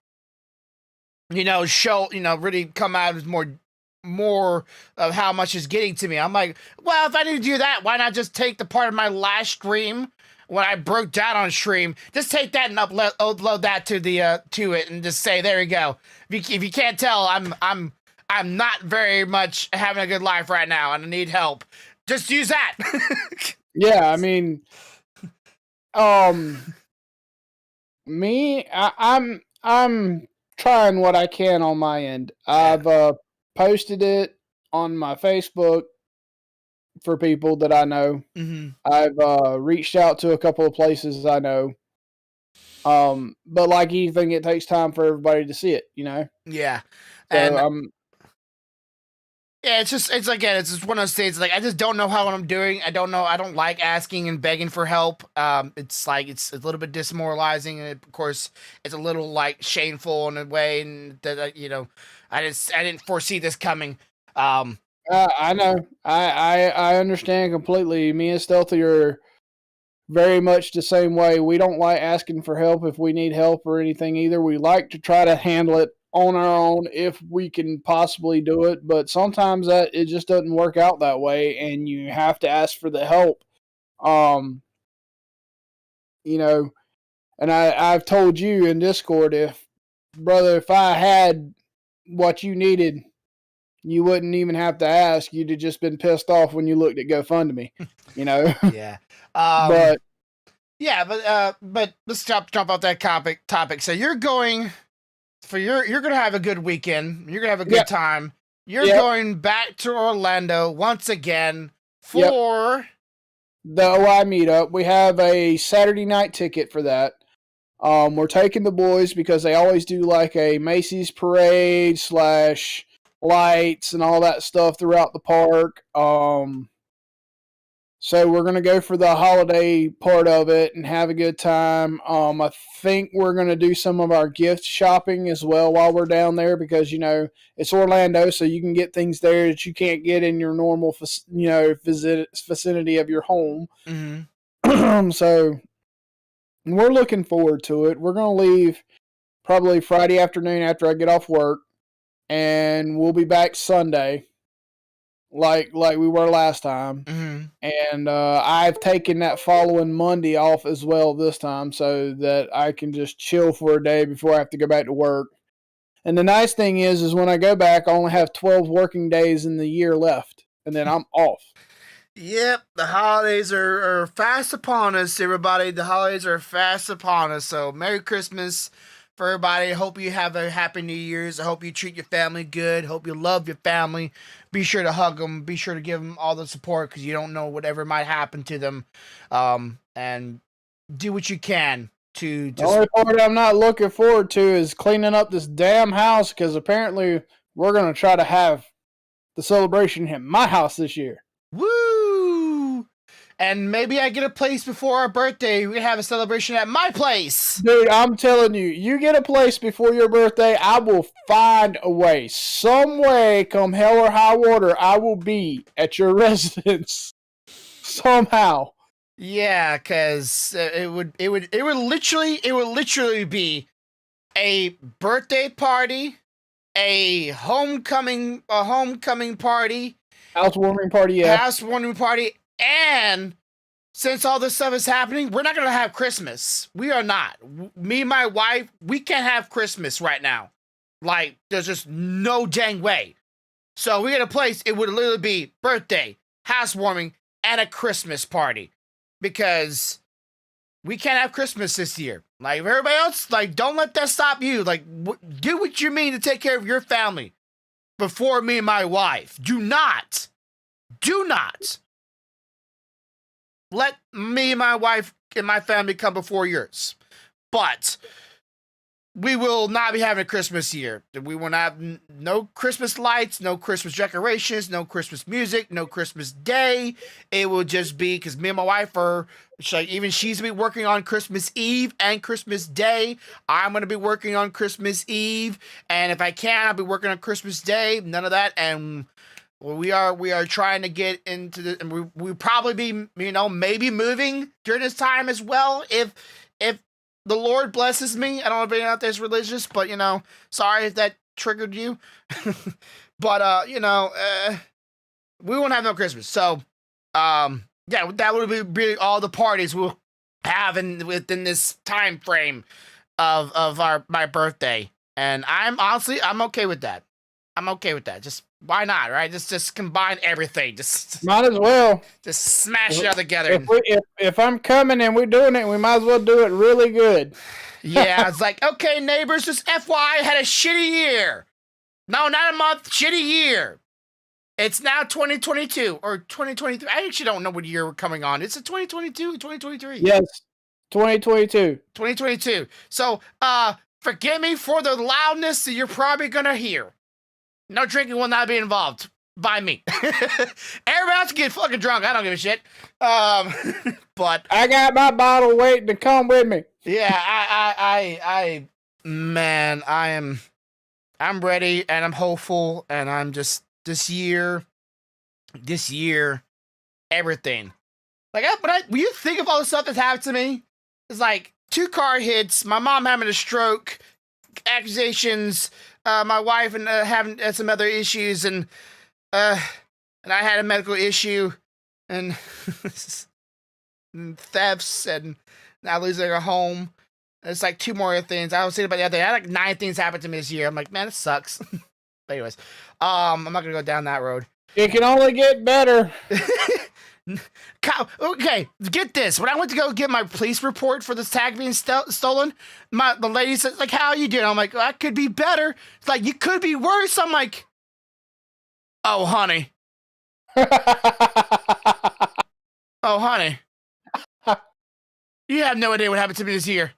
show, really come out with more of how much is getting to me. I'm like, well, if I need to do that, why not just take the part of my last stream when I broke down on stream, just take that and upload that to it and just say, there you go. If you can't tell, I'm not very much having a good life right now and I need help. Just use that. Yeah, I mean, me, I'm trying what I can on my end. I've posted it on my Facebook for people that I know. Mm-hmm. I've reached out to a couple of places I know. But like anything, it takes time for everybody to see it, Yeah. So yeah, it's just one of those things. Like I just don't know how I'm doing. I don't know. I don't like asking and begging for help. It's like it's a little bit demoralizing, and of course, it's a little like shameful in a way. And that I didn't foresee this coming. I know. I understand completely. Me and Stealthy are very much the same way. We don't like asking for help if we need help or anything either. We like to try to handle it on our own if we can possibly do it, but sometimes that it just doesn't work out that way, and you have to ask for the help. And I've told you in Discord, if I had what you needed, you wouldn't even have to ask. You'd have just been pissed off when you looked at GoFundMe, Yeah. But let's jump off that topic. So you're going you're gonna have a good weekend. You're gonna have a good time. You're going back to Orlando once again for the OI meetup. We have a Saturday night ticket for that. We're taking the boys because they always do like a Macy's parade / lights and all that stuff throughout the park. So we're going to go for the holiday part of it and have a good time. I think we're going to do some of our gift shopping as well while we're down there because, it's Orlando, so you can get things there that you can't get in your normal, vicinity of your home. Mm-hmm. So we're looking forward to it. We're going to leave probably Friday afternoon after I get off work, and we'll be back Sunday. Like we were last time. Mm-hmm. And I've taken that following Monday off as well this time so that I can just chill for a day before I have to go back to work. And the nice thing is when I go back, I only have 12 working days in the year left, and then I'm off. Yep, the holidays are fast upon us, everybody. The holidays are fast upon us. So Merry Christmas for everybody. I hope you have a happy New Year's. I hope you treat your family good. Hope you love your family. Be sure to hug them. Be sure to give them all the support because you don't know whatever might happen to them. And do what you can to just... The only part I'm not looking forward to is cleaning up this damn house because apparently we're going to try to have the celebration at my house this year. Woo! And maybe I get a place before our birthday. We have a celebration at my place. Dude, I'm telling you, you get a place before your birthday, I will find a way. Some way, come hell or high water, I will be at your residence. Somehow. Yeah, because it would literally be a birthday party, a homecoming party, housewarming party, and since all this stuff is happening, we're not gonna have Christmas. We are not. Me and my wife, we can't have Christmas right now. Like, there's just no dang way. So we get a place, it would literally be birthday, housewarming, and a Christmas party. Because we can't have Christmas this year. Like, everybody else, like, don't let that stop you. Like, do what you mean to take care of your family before me and my wife. Do not let me and my wife and my family come before yours. But we will not be having a Christmas year. We will not have no Christmas lights, no Christmas decorations, no Christmas music, no Christmas day. It will just be because me and my wife are, even she's going to be working on Christmas Eve and Christmas Day. I'm going to be working on Christmas Eve. And if I can, I'll be working on Christmas Day. None of that. And we are trying to get into the, and we probably be, maybe moving during this time as well. If the Lord blesses me. I don't know if anyone out there is religious, but, sorry if that triggered you. But, we won't have no Christmas. So, yeah, that would be really all the parties we'll have within this time frame of my birthday. And I'm okay with that. I'm okay with that. Just, why not, right? Just combine everything. Just might as well. Just smash it all together. If I'm coming and we're doing it, we might as well do it really good. Yeah, it's like, okay, neighbors, just FYI, had a shitty year. No, not a month, shitty year. It's now 2022 or 2023. I actually don't know what year we're coming on. Is it 2022 or 2023? Yes, 2022. 2022. So, forgive me for the loudness that you're probably going to hear. No drinking will not be involved by me. Everybody else can get fucking drunk. I don't give a shit. But I got my bottle waiting to come with me. Yeah, man, I'm ready and I'm hopeful and I'm just this year, everything. Like, when you think of all the stuff that's happened to me, it's like 2 car hits, my mom having a stroke, accusations, my wife and having some other issues, and I had a medical issue, and, and thefts, and now losing a home. It's like 2 more things. I was thinking about the other day. I had like 9 things happen to me this year. I'm like, man, it sucks. But anyways, I'm not gonna go down that road. It can only get better. Okay, get this. When I went to go get my police report for this tag being stolen, the lady said, like, how are you doing? I'm like, that could be better. It's like, you could be worse. I'm like, oh, honey. Oh, honey. You have no idea what happened to me this year.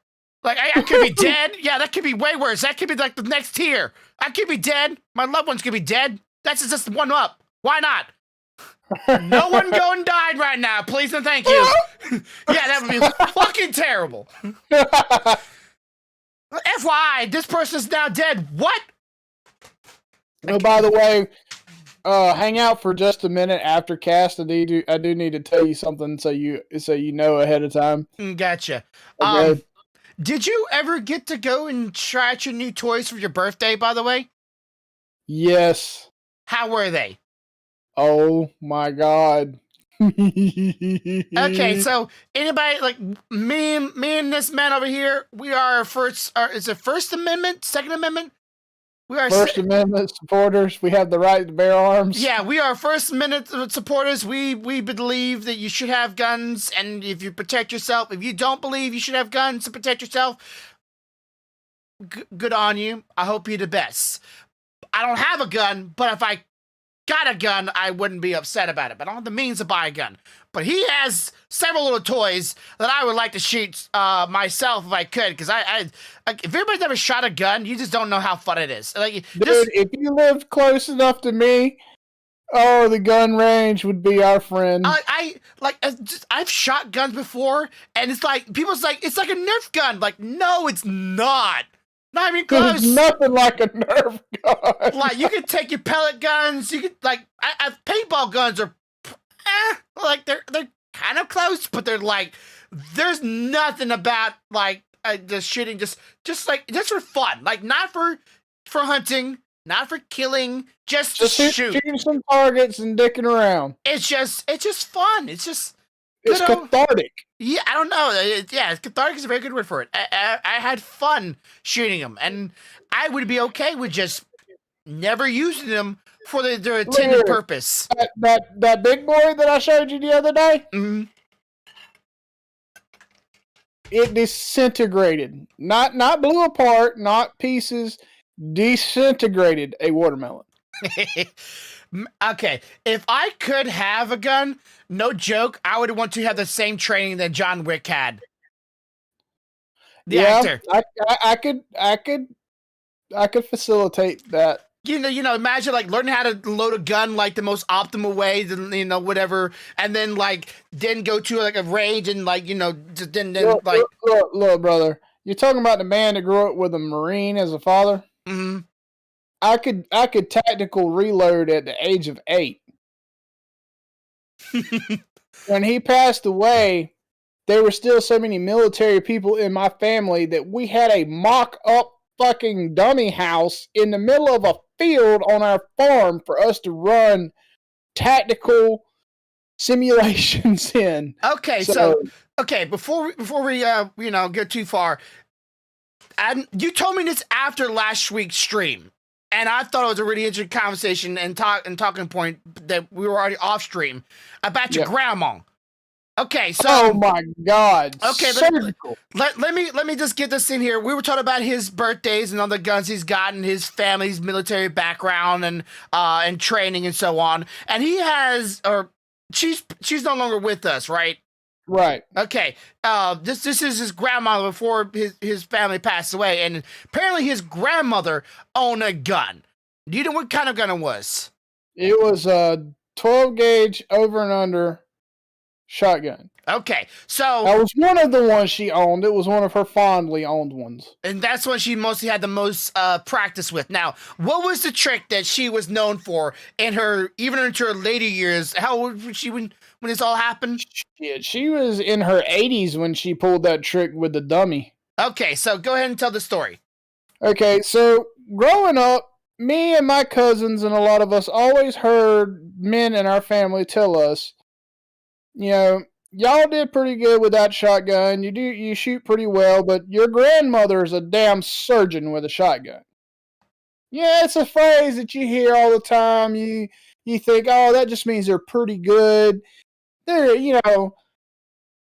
Like, I could be dead. Yeah, that could be way worse. That could be like the next tier. I could be dead. My loved ones could be dead. That's just one up. Why not? No one go and died right now. Please and thank you. Yeah, that would be fucking terrible. FYI, this person's now dead. What? Oh, by the way, hang out for just a minute after cast. I do need to tell you something so you know ahead of time. Gotcha. Okay. Did you ever get to go and try out your new toys for your birthday, by the way? Yes. How were they? Oh my God. Okay, so anybody like me and this man over here, we are is it First Amendment, Second Amendment? We are First Amendment supporters. We have the right to bear arms. Yeah, we are First Amendment supporters. We believe that you should have guns, and if you protect yourself, if you don't believe you should have guns to protect yourself, good on you. I hope you're the best. I don't have a gun, but if I got a gun, I wouldn't be upset about it. But I don't have the means to buy a gun. But he has several little toys that I would like to shoot myself if I could. Because if everybody's ever shot a gun, you just don't know how fun it is. Like, dude, if you lived close enough to me, oh, the gun range would be our friend. I've shot guns before, and it's like people's like it's like a Nerf gun. Like, no, it's not. Not even close. There's nothing like a Nerf gun. Like, you could take your pellet guns. You could paintball guns are, like they're kind of close, but they're like there's nothing about like just shooting, just for fun, like not for hunting, not for killing, just shooting some targets and dicking around. It's just fun. It's cathartic. Yeah, I don't know. Cathartic is a very good word for it. I had fun shooting them, and I would be okay with just never using them for their Look intended here, purpose. that big boy that I showed you the other day, Mm-hmm. it disintegrated. Not blew apart, not pieces, disintegrated a watermelon. Okay, if I could have a gun, no joke, I would want to have the same training that John Wick had. The Yeah, actor. I could facilitate that. Imagine like learning how to load a gun like the most optimal way, whatever, and then then go to like a range and Look, look, brother. You're talking about the man that grew up with a Marine as a father. Mm-hmm. I could tactical reload at the age of 8. When he passed away, there were still so many military people in my family that we had a mock up fucking dummy house in the middle of a field on our farm for us to run tactical simulations in. Okay, so before we go too far, and you told me this after last week's stream, and I thought it was a really interesting conversation and talking point that we were already off stream about your grandma. Okay, so oh my God. Okay, surgical. let me just get this in here. We were talking about his birthdays and all the guns he's gotten, his family's military background and training and so on. And he has, or she's no longer with us, right? Right. Okay. This is his grandmother before his family passed away, and apparently his grandmother owned a gun. Do you know what kind of gun it was? It was a 12 gauge over and under shotgun. Okay, so that was one of the ones she owned. It was one of her fondly owned ones, and that's what she mostly had the most practice with. Now, what was the trick that she was known for in her, even into her later years? How old was she when this all happened? She was in her 80s when she pulled that trick with the dummy. Okay, so go ahead and tell the story. Okay, so growing up, me and my cousins and a lot of us always heard men in our family tell us, y'all did pretty good with that shotgun. You shoot pretty well, but your grandmother's a damn surgeon with a shotgun. Yeah, it's a phrase that you hear all the time. You think, oh, that just means they're pretty good.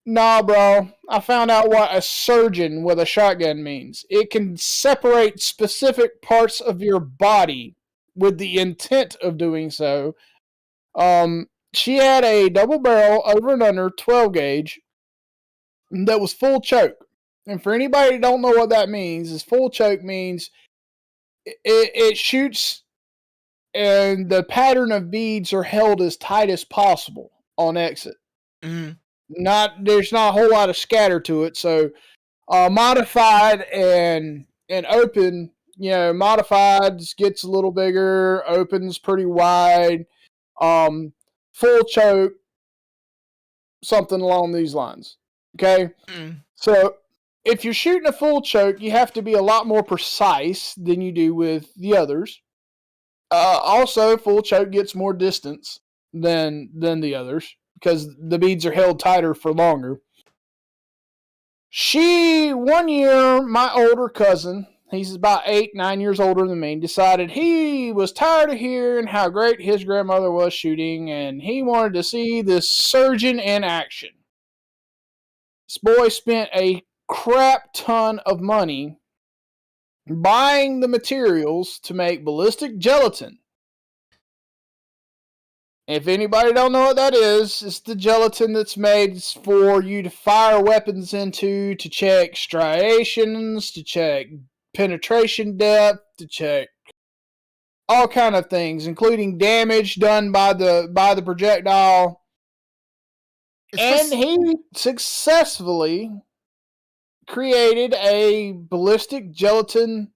Nah, bro. I found out what a surgeon with a shotgun means. It can separate specific parts of your body with the intent of doing so. She had a double barrel over and under 12 gauge that was full choke. And for anybody who don't know what that means, is full choke means it shoots and the pattern of beads are held as tight as possible on exit. Mm-hmm. There's not a whole lot of scatter to it. So modified and open, modified gets a little bigger, opens pretty wide. Full choke, something along these lines. Okay? So if you're shooting a full choke, you have to be a lot more precise than you do with the others. Also, full choke gets more distance than the others because the beads are held tighter for longer. One year, my older cousin, he's about 8-9 years older than me, decided he was tired of hearing how great his grandmother was shooting, and he wanted to see this surgeon in action. This boy spent a crap ton of money buying the materials to make ballistic gelatin. If anybody don't know what that is, it's the gelatin that's made for you to fire weapons into, to check striations, to check penetration depth, to check all kind of things, including damage done by the projectile. And he successfully created a ballistic gelatin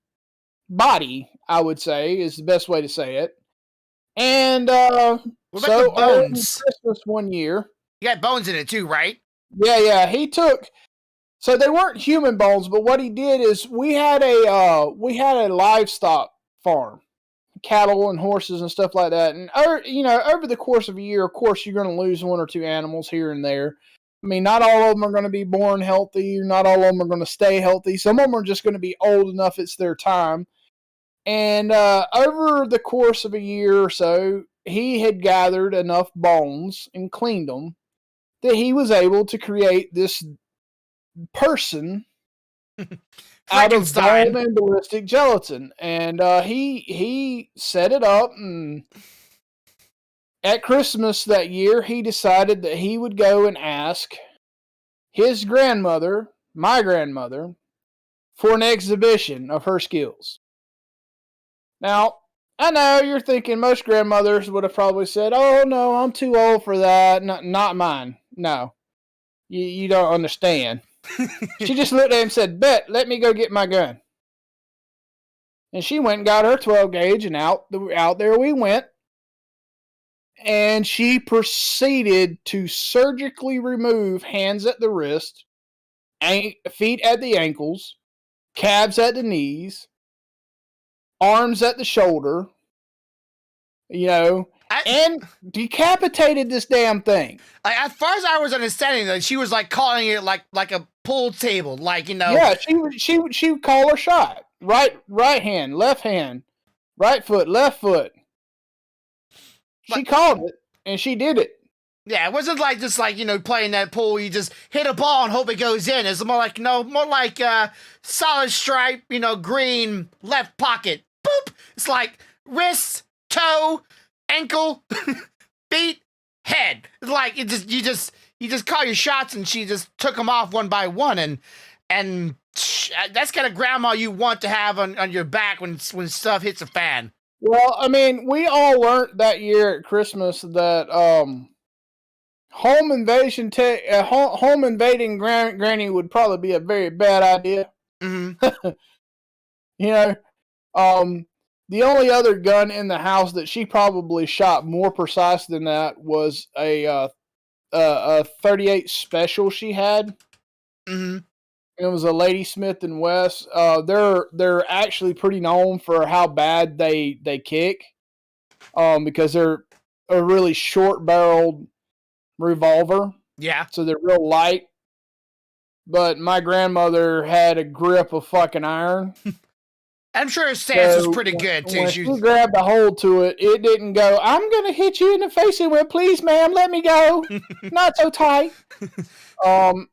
body, I would say, is the best way to say it. And so bones? Christmas one year, You got bones in it too, right? Yeah. He took. So they weren't human bones, but what he did is we had a livestock farm, cattle and horses and stuff like that. And over the course of a year, of course, you're going to lose one or two animals here and there. I mean, not all of them are going to be born healthy. Not all of them are going to stay healthy. Some of them are just going to be old enough it's their time. And over the course of a year or so, he had gathered enough bones and cleaned them that he was able to create this person out of bone and ballistic gelatin. And he set it up, and at Christmas that year, he decided that he would go and ask his grandmother, my grandmother, for an exhibition of her skills. Now, I know you're thinking most grandmothers would have probably said, "Oh, no, I'm too old for that." Not mine. No. You don't understand. She just looked at him and said, "Bet, let me go get my gun." And she went and got her 12 gauge, and out there we went. And she proceeded to surgically remove hands at the wrist, feet at the ankles, calves at the knees, arms at the shoulder, and decapitated this damn thing. As far as I was understanding, that she was like calling it like a pool table, Yeah, she would call her shot. Right hand, left hand, right foot, left foot. She called it, and she did it. Yeah, it wasn't like just playing that pool. You just hit a ball and hope it goes in. It's more like solid stripe, green left pocket. Boop. It's like wrist, toe, ankle, feet, head. It's like you just call your shots, and she just took them off one by one, and that's kind of grandma you want to have on your back when stuff hits a fan. Well, I mean, we all learned that year at Christmas that home invading Granny would probably be a very bad idea. Mm-hmm. The only other gun in the house that she probably shot more precise than that was a 38 Special she had. Mm-hmm. It was a Lady Smith & West. They're actually pretty known for how bad they kick, because they're a really short-barreled revolver. Yeah. So they're real light. But my grandmother had a grip of fucking iron. I'm sure her stance was pretty good, too. When she grabbed a hold to it, it didn't go, "I'm going to hit you in the face." It went, "Please, ma'am, let me go." Not so tight.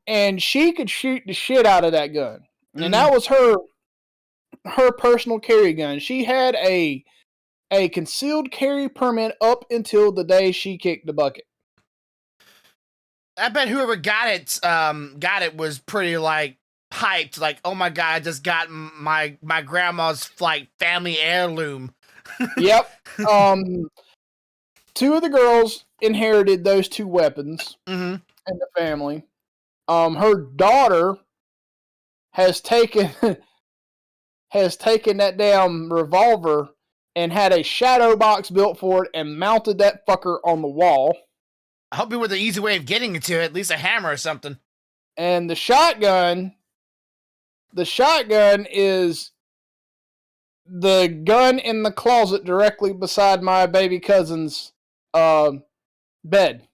And she could shoot the shit out of that gun. And that was her personal carry gun. She had a concealed carry permit up until the day she kicked the bucket. I bet whoever got it was pretty hyped, like, "Oh my god, I just got my grandma's family heirloom." Yep. Two of the girls inherited those two weapons in the family. Her daughter has taken that damn revolver and had a shadow box built for it and mounted that fucker on the wall. I hope it was an easy way of getting it to it, at least a hammer or something. And the shotgun is the gun in the closet directly beside my baby cousin's bed.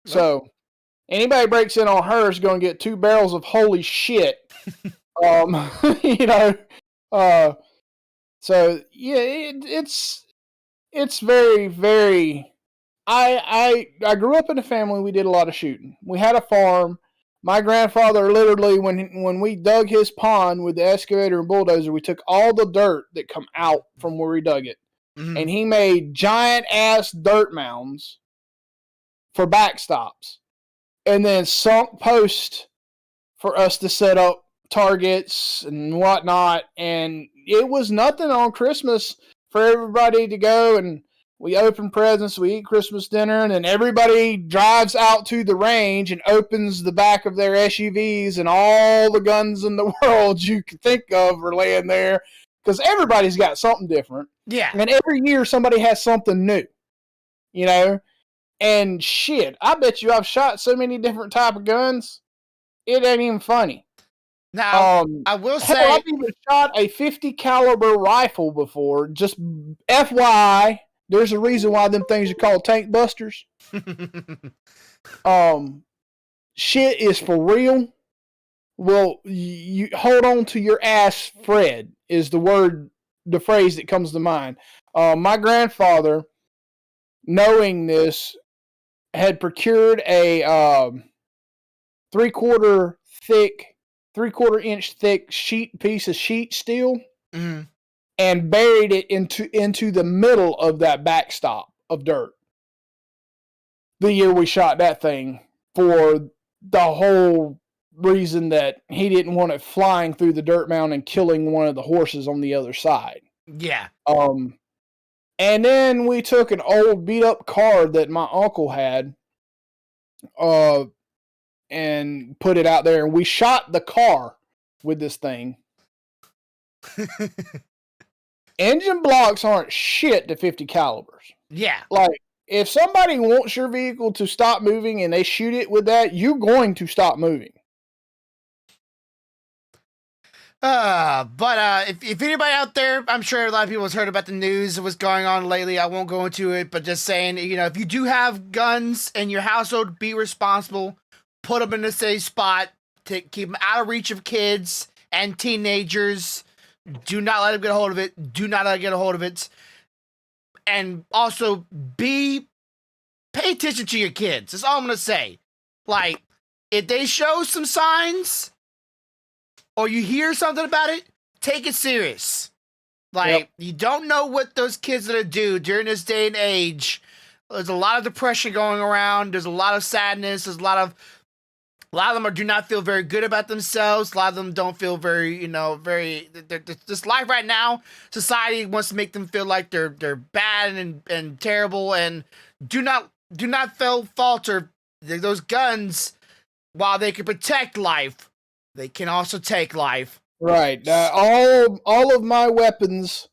So anybody breaks in on her is going to get 2 barrels of holy shit. So yeah, it's very, very. I grew up in a family. We did a lot of shooting. We had a farm. My grandfather literally, when we dug his pond with the excavator and bulldozer, we took all the dirt that come out from where we dug it, and he made giant ass dirt mounds for backstops, and then sunk posts for us to set up targets and whatnot. And it was nothing on Christmas for everybody to go, and we open presents, we eat Christmas dinner, and then everybody drives out to the range and opens the back of their SUVs, and all the guns in the world you can think of are laying there, because everybody's got something different. Yeah. And every year somebody has something new, And shit, I bet you I've shot so many different type of guns, it ain't even funny. Now, I will say, I've even shot a 50 caliber rifle before. Just FYI, there's a reason why them things are called tank busters. shit is for real, well, you hold on to your ass, Fred, is the phrase that comes to mind. My grandfather, knowing this, had procured a 3/4 inch thick piece of sheet steel, and buried it into the middle of that backstop of dirt. The year we shot that thing, for the whole reason that he didn't want it flying through the dirt mound and killing one of the horses on the other side. Yeah. And then we took an old beat up car that my uncle had, and put it out there, and we shot the car with this thing. Engine blocks aren't shit to 50 calibers. Yeah. Like, if somebody wants your vehicle to stop moving and they shoot it with that, you're going to stop moving. But if anybody out there, I'm sure a lot of people has heard about the news of what's going on lately. I won't go into it, but just saying, if you do have guns in your household, be responsible. Put them in a safe spot to keep them out of reach of kids and teenagers. Do not let them get a hold of it. Do not let them get a hold of it. And also, pay attention to your kids. That's all I'm going to say. Like, if they show some signs, or you hear something about it, take it serious. Like, You don't know what those kids are going to do during this day and age. There's a lot of depression going around. There's a lot of sadness. There's a lot of them do not feel very good about themselves. A lot of them don't feel very, this life right now, society wants to make them feel like they're bad and terrible, and do not falter. Those guns, while they can protect life, they can also take life. Right. All of my weapons,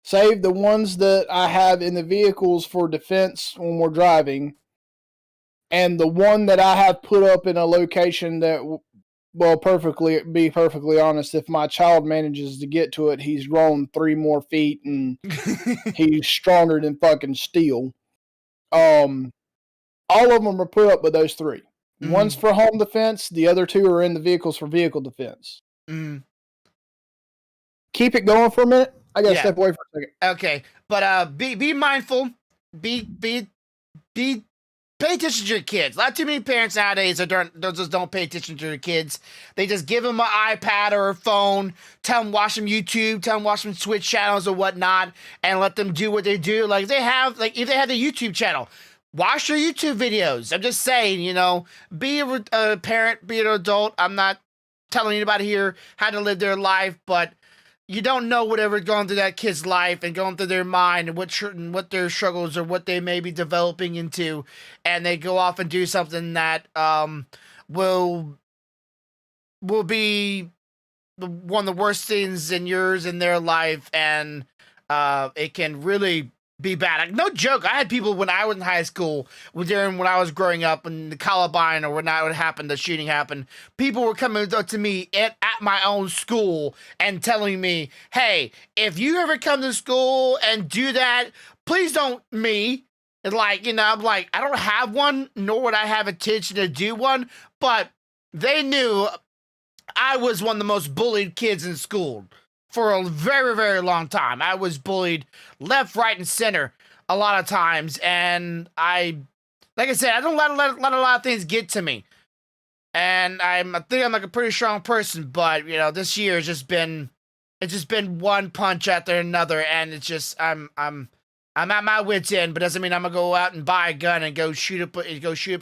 save the ones that I have in the vehicles for defense when we're driving, and the one that I have put up in a location that, be perfectly honest, if my child manages to get to it, he's grown 3 more feet and he's stronger than fucking steel. All of them are put up with those 3. Mm-hmm. One's for home defense. The other 2 are in the vehicles for vehicle defense. Mm-hmm. Keep it going for a minute. I gotta step away for a second. Okay, but be mindful. Pay attention to your kids. Not too many parents nowadays just don't pay attention to their kids. They just give them an iPad or a phone, tell them watch some YouTube, tell them watch some Twitch channels or whatnot, and let them do what they do. If they have the YouTube channel, watch their YouTube videos. I'm just saying, be a parent, be an adult. I'm not telling anybody here how to live their life, but you don't know whatever's going through that kid's life and going through their mind and what their struggles or what they may be developing into, and they go off and do something that will be one of the worst things in their life, and it can really be bad. Like, no joke. I had people when I was in high school, when I was growing up, and the Columbine or when that would happen, the shooting happened. People were coming up to me at my own school and telling me, "Hey, if you ever come to school and do that, please don't me." And I'm like, I don't have one, nor would I have intention to do one, but they knew I was one of the most bullied kids in school. For a very, very long time. I was bullied left, right, and center a lot of times. And like I said, I don't let a lot of things get to me. And I think I'm like a pretty strong person, but this year it's just been one punch after another, and it's just I'm at my wit's end, but doesn't mean I'm gonna go out and buy a gun and go shoot up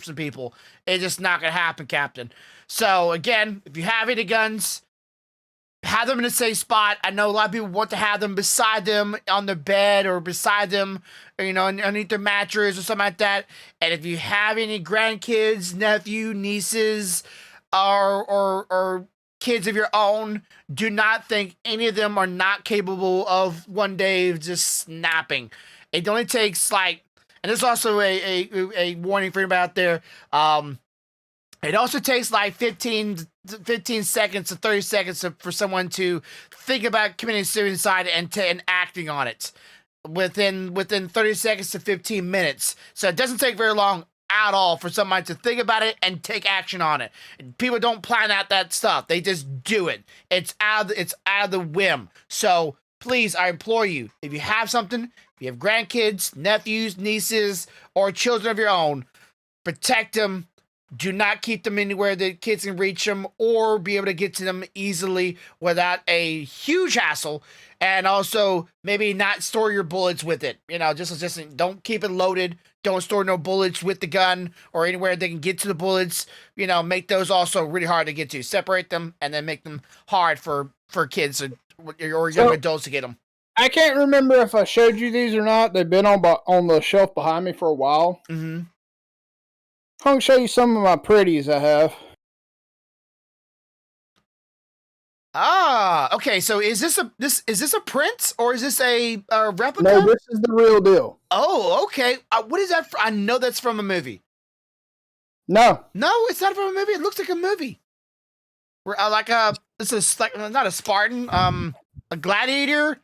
some people. It's just not gonna happen, Captain. So again, if you have any guns, have them in a safe spot. I know a lot of people want to have them beside them on their bed or beside them, or, underneath their mattress or something like that. And if you have any grandkids, nephew, nieces, or kids of your own, do not think any of them are not capable of one day just snapping. It only takes and there's also a warning for anybody out there. It also takes 15 seconds to 30 seconds for someone to think about committing suicide and acting on it within 30 seconds to 15 minutes. So it doesn't take very long. at all for somebody to think about it and take action on it. People don't plan out that stuff. They just do it. It's out of the whim. So please, I implore you, if you have something, if you have grandkids, nephews, nieces, or children of your own, protect them. Do not keep them anywhere that kids can reach them or be able to get to them easily without a huge hassle. And also, maybe not store your bullets with it. You know, just don't keep it loaded. Don't store no bullets with the gun or anywhere they can get to the bullets. You know, make those also really hard to get to. Separate them and then make them hard for kids or young adults to get them. I can't remember if I showed you these or not. They've been on the shelf behind me for a while. Mm-hmm. I'm going to show you some of my pretties I have. Ah, okay. So is this a print or is this a replica? No, this is the real deal. Oh, okay. What is that? I know that's from a movie. No, it's not from a movie. It looks like a movie. Where this is like not a Spartan, a gladiator.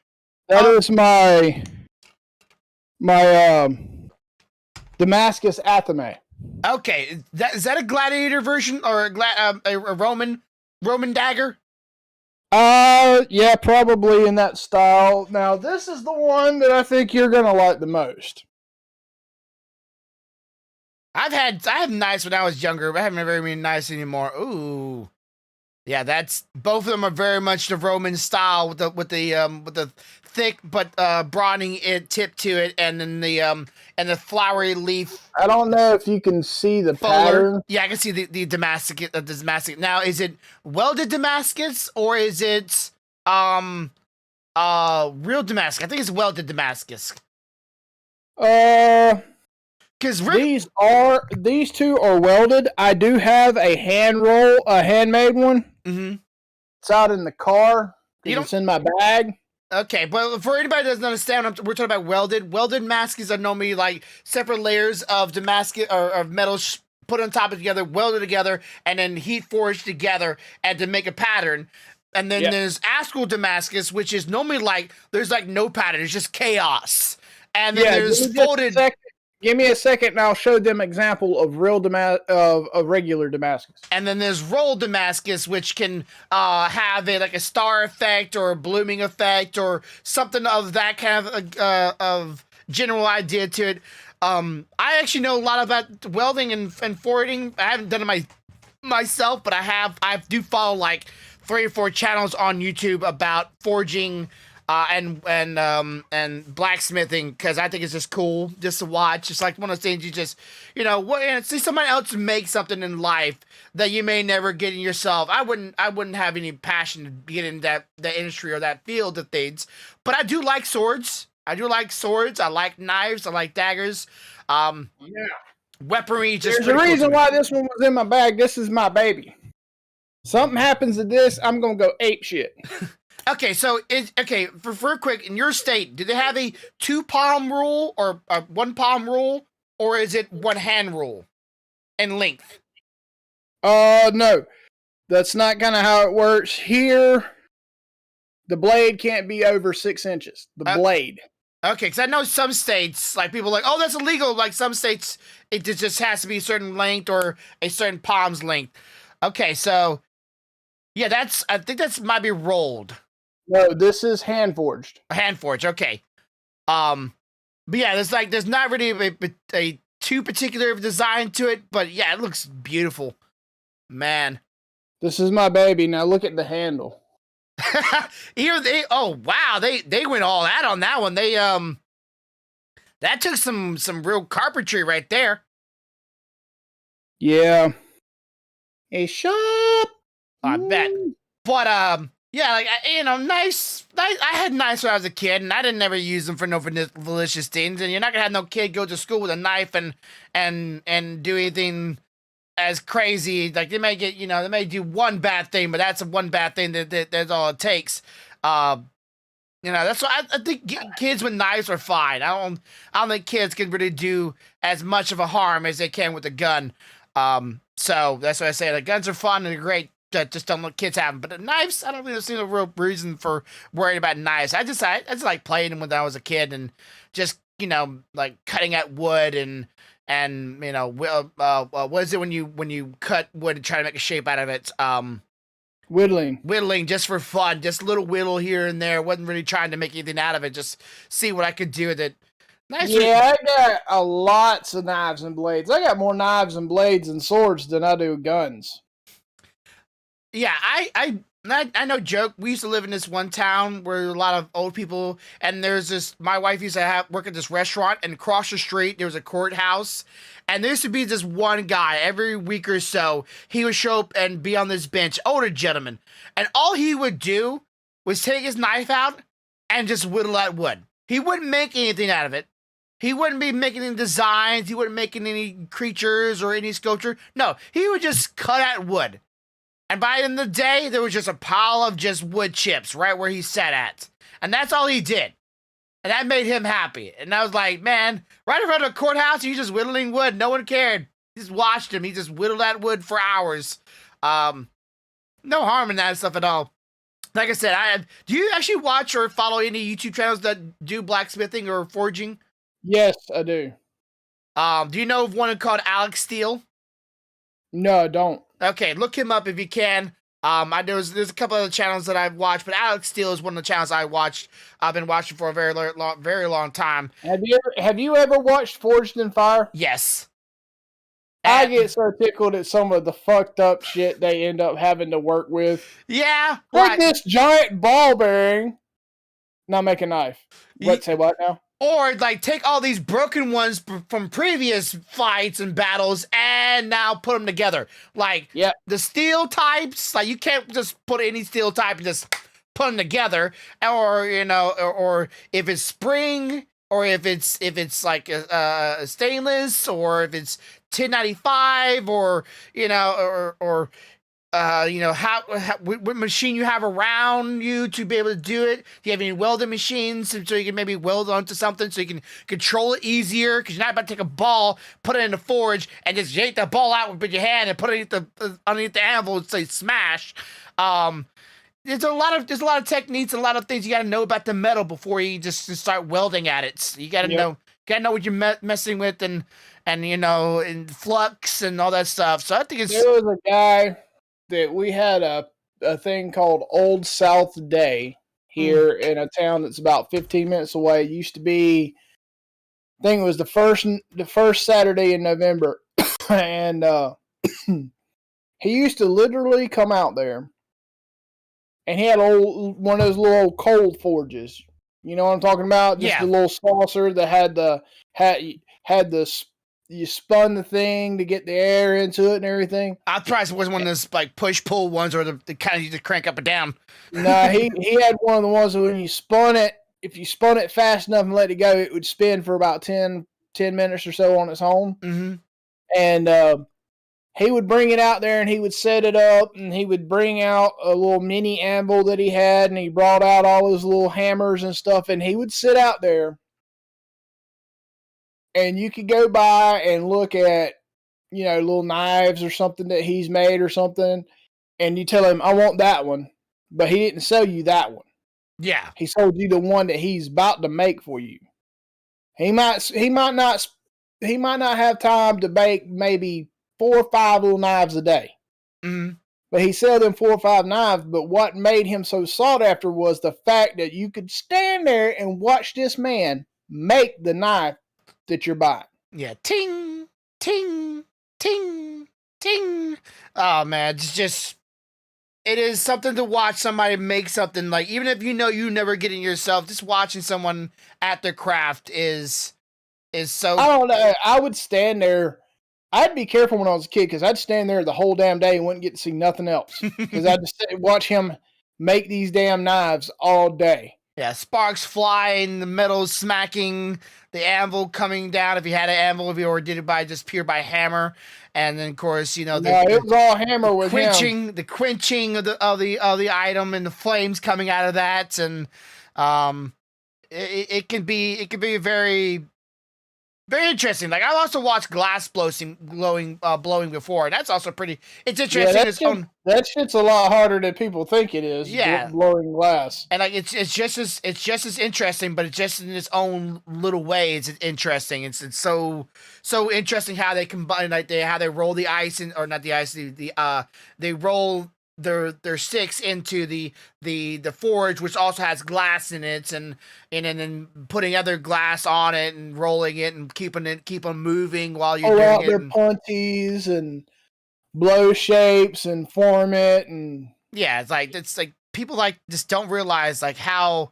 that is my Damascus Athame. Okay, is that a gladiator version or a Roman dagger? Yeah, probably in that style. Now, this is the one that I think you're gonna like the most. I had knives when I was younger, but I haven't very many knives anymore. Ooh, yeah, both of them are very much the Roman style with the thick but broadening tip to it, and then the flowery leaf. I don't know if you can see the pattern. Yeah, I can see the Damascus. Now, is it welded Damascus or is it real Damascus? I think it's welded Damascus. Because these two are welded. I do have a handmade one. Mm-hmm. It's out in the car. It's in my bag. Okay, but for anybody that doesn't understand, we're talking about welded. Welded Damascus are normally like separate layers of Damascus or of metal put on top of together, welded together, and then heat forged together and to make a pattern. And then there's actual Damascus, which is normally like there's like no pattern, it's just chaos. And then there's folded. Give me a second, and I'll show them example of regular Damascus. And then there's rolled Damascus, which can have a star effect or a blooming effect or something of that kind of general idea to it. I actually know a lot about welding and forging. I haven't done it myself, but I do follow like 3 or 4 channels on YouTube about forging. And blacksmithing, because I think it's just cool just to watch. It's like one of those things you just, see somebody else make something in life that you may never get in yourself. I wouldn't have any passion to get in that industry or that field of things, but I do like swords. I like knives. I like daggers. Weaponry. There's a reason why this one was in my bag. This is my baby. Something happens to this, I'm gonna go ape shit. Okay, so for quick, in your state, do they have a 2-palm rule or a 1-palm rule, or is it 1-hand rule in length? No, that's not kind of how it works here. The blade can't be over 6 inches. The blade. Okay, because I know some states, like people are like, oh, that's illegal. Like some states, it just has to be a certain length or a certain palm's length. Okay, so yeah, I think that's might be rolled. No, this is hand forged. Hand forged, okay. But yeah, there's not really a too particular design to it, but yeah, it looks beautiful, man. This is my baby. Now look at the handle. Oh wow, they went all out on that one. They that took some real carpentry right there. Yeah, a shop. I bet, but yeah, like nice. I had knives when I was a kid, and I didn't ever use them for no malicious things. And you're not gonna have no kid go to school with a knife and do anything as crazy. Like they may get, they may do one bad thing, but that's one bad thing that's all it takes. That's why I think kids with knives are fine. I don't think kids can really do as much of a harm as they can with a gun. So that's why I say the guns are fun and they're great. Just don't let kids have them. But the knives, I don't really see a real reason for worrying about knives. I just like playing them when I was a kid and just like cutting at wood and what is it when you cut wood and try to make a shape out of it? Whittling. Just for fun, just a little whittle here and there. Wasn't really trying to make anything out of it, just see what I could do with it. Nice. Yeah, I got lots of knives and blades. I got more knives and blades and swords than I do guns. Yeah, I know joke. We used to live in this one town where a lot of old people, and there's this. My wife used to work at this restaurant, and across the street there was a courthouse, and there used to be this one guy every week or so. He would show up and be on this bench, older gentleman, and all he would do was take his knife out and just whittle at wood. He wouldn't make anything out of it. He wouldn't be making any designs. He wouldn't making any creatures or any sculpture. No, he would just cut at wood. And by the end of the day, there was just a pile of just wood chips right where he sat at. And that's all he did. And that made him happy. And I was like, man, right in front of the courthouse, he's just whittling wood. No one cared. He just watched him. He just whittled that wood for hours. No harm in that stuff at all. Like I said, do you actually watch or follow any YouTube channels that do blacksmithing or forging? Yes, I do. Do you know of one called Alex Steele? No, I don't. Okay, look him up if you can. There's a couple other channels that I've watched, but Alex Steele is one of the channels I watched. I've been watching for a very long time. Have you ever watched Forged in Fire? Yes. I get so tickled at some of the fucked up shit they end up having to work with. Yeah. Like this giant ball bearing. Now make a knife. Say what now? Or like take all these broken ones from previous fights and battles and now put them together. Like the steel types, like you can't just put any steel type and just put them together. Or or if it's spring, or if it's like a stainless, or if it's 1095, or what machine you have around you to be able to do it. Do you have any welding machines so you can maybe weld onto something so you can control it easier? Because you're not about to take a ball, put it in the forge, and just yank that ball out with your hand and put it underneath the anvil and say smash. There's a lot of techniques and a lot of things you got to know about the metal before you just start welding at it. So you got to know what you're messing with and flux and all that stuff. So I think there was a guy that we had a thing called Old South Day here in a town that's about 15 minutes away. It used to be, I think it was the first Saturday in November, and he used to literally come out there, and he had one of those little old cold forges. You know what I'm talking about? Just the little saucer that had the you spun the thing to get the air into it and everything. I probably wasn't one of those like push-pull ones or the kind of you just crank up and down. No, he had one of the ones that when you spun it, if you spun it fast enough and let it go, it would spin for about 10 minutes or so on its own. Mm-hmm. And he would bring it out there and he would set it up, and he would bring out a little mini anvil that he had, and he brought out all his little hammers and stuff, and he would sit out there. And you could go by and look at, little knives or something that he's made or something. And you tell him, I want that one. But he didn't sell you that one. Yeah. He sold you the one that he's about to make for you. He might not have time to make maybe 4 or 5 little knives a day. Mm-hmm. But he sold them 4 or 5 knives. But what made him so sought after was the fact that you could stand there and watch this man make the knife that you're buying. Yeah. Ting, ting, ting, ting. Oh man, it is something to watch somebody make something. Like, even if you never get it yourself, just watching someone at their craft is so. I don't know. I would stand there. I'd be careful when I was a kid, because I'd stand there the whole damn day and wouldn't get to see nothing else. Because I'd just watch him make these damn knives all day. Yeah, sparks flying, the metal smacking, the anvil coming down. If you had an anvil, if you or did it by hammer, and then of course it was all hammer with him. The quenching of the item and the flames coming out of that, and it can be very Very interesting. Like I've also watched glass blowing before, and that's also pretty. It's Yeah, interesting in its own. that shit's a lot harder than people think it is. Yeah, Blowing glass. and like it's just as interesting, but it's just in its own little way. It's interesting. It's so interesting how they combine like how they roll the ice in, or not the ice, they roll their sticks into the forge, which also has glass in it, and then putting other glass on it and rolling it and keep on moving while you're doing out it. Their punties and blow shapes and form it, and yeah, it's like people like just don't realize like how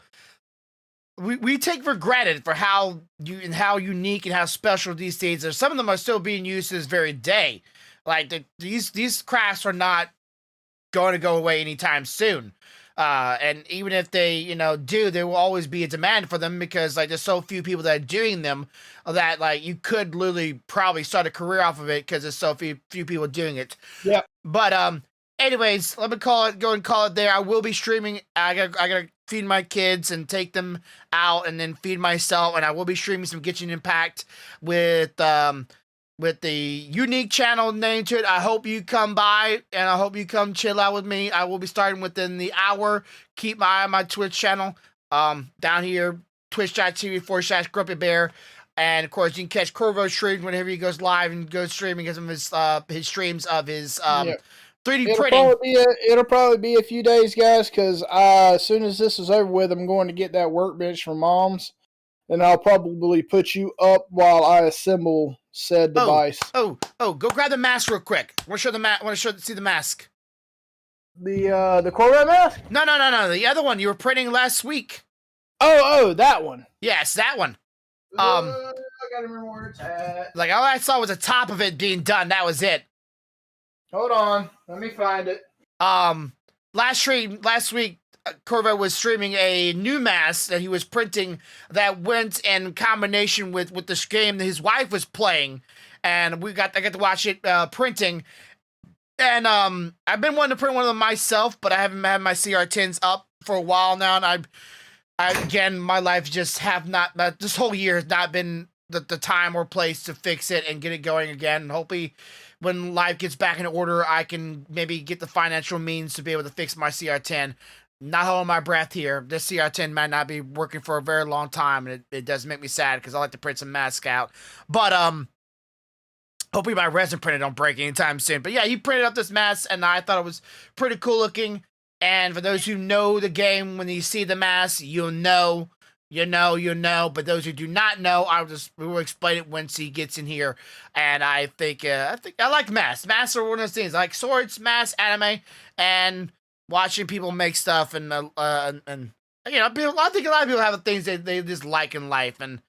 we take for granted for how unique and how special these things are. Some of them are still being used to this very day. Like these crafts are not going to go away anytime soon. And even if they, do, there will always be a demand for them because like there's so few people that are doing them that like you could literally probably start a career off of it because there's so few people doing it. Yeah. But anyways, let me go and call it there. I will be streaming. I gotta feed my kids and take them out and then feed myself, and I will be streaming some Genshin Impact with the unique channel name to it. I hope you come by and I hope you come chill out with me. I will be starting within the hour. Keep my eye on my Twitch channel. Down here, twitch.tv/grumpybear. And of course, you can catch Corvo streams whenever he goes live and goes streaming because of his streams of his 3D printing. It'll probably be a few days, guys, because as soon as this is over with, I'm going to get that workbench from Mom's, and I'll probably put you up while I assemble said device. Go grab the mask real quick. I want to see the mask. The Corvette mask? No, the other one you were printing last week. Oh, that one. Yes, that one. I gotta remember where it's at. Like all I saw was the top of it being done. That was it. Hold on, let me find it. Last week, Corvette was streaming a new mask that he was printing that went in combination with this game that his wife was playing, and I got to watch it printing. And I've been wanting to print one of them myself, but I haven't had my CR10s up for a while now, and again, my life just this whole year has not been the time or place to fix it and get it going again. And hopefully, when life gets back in order, I can maybe get the financial means to be able to fix my CR10. Not holding my breath here. This CR10 might not be working for a very long time, and it does make me sad because I like to print some masks out. But hopefully my resin printer don't break anytime soon. But yeah, he printed up this mask, and I thought it was pretty cool looking. And for those who know the game, when you see the mask, you'll know. But those who do not know, we will explain it once he gets in here. And I think I like masks. Masks are one of those things. I like swords, masks, anime, and watching people make stuff. And I think a lot of people have things they just like in life. And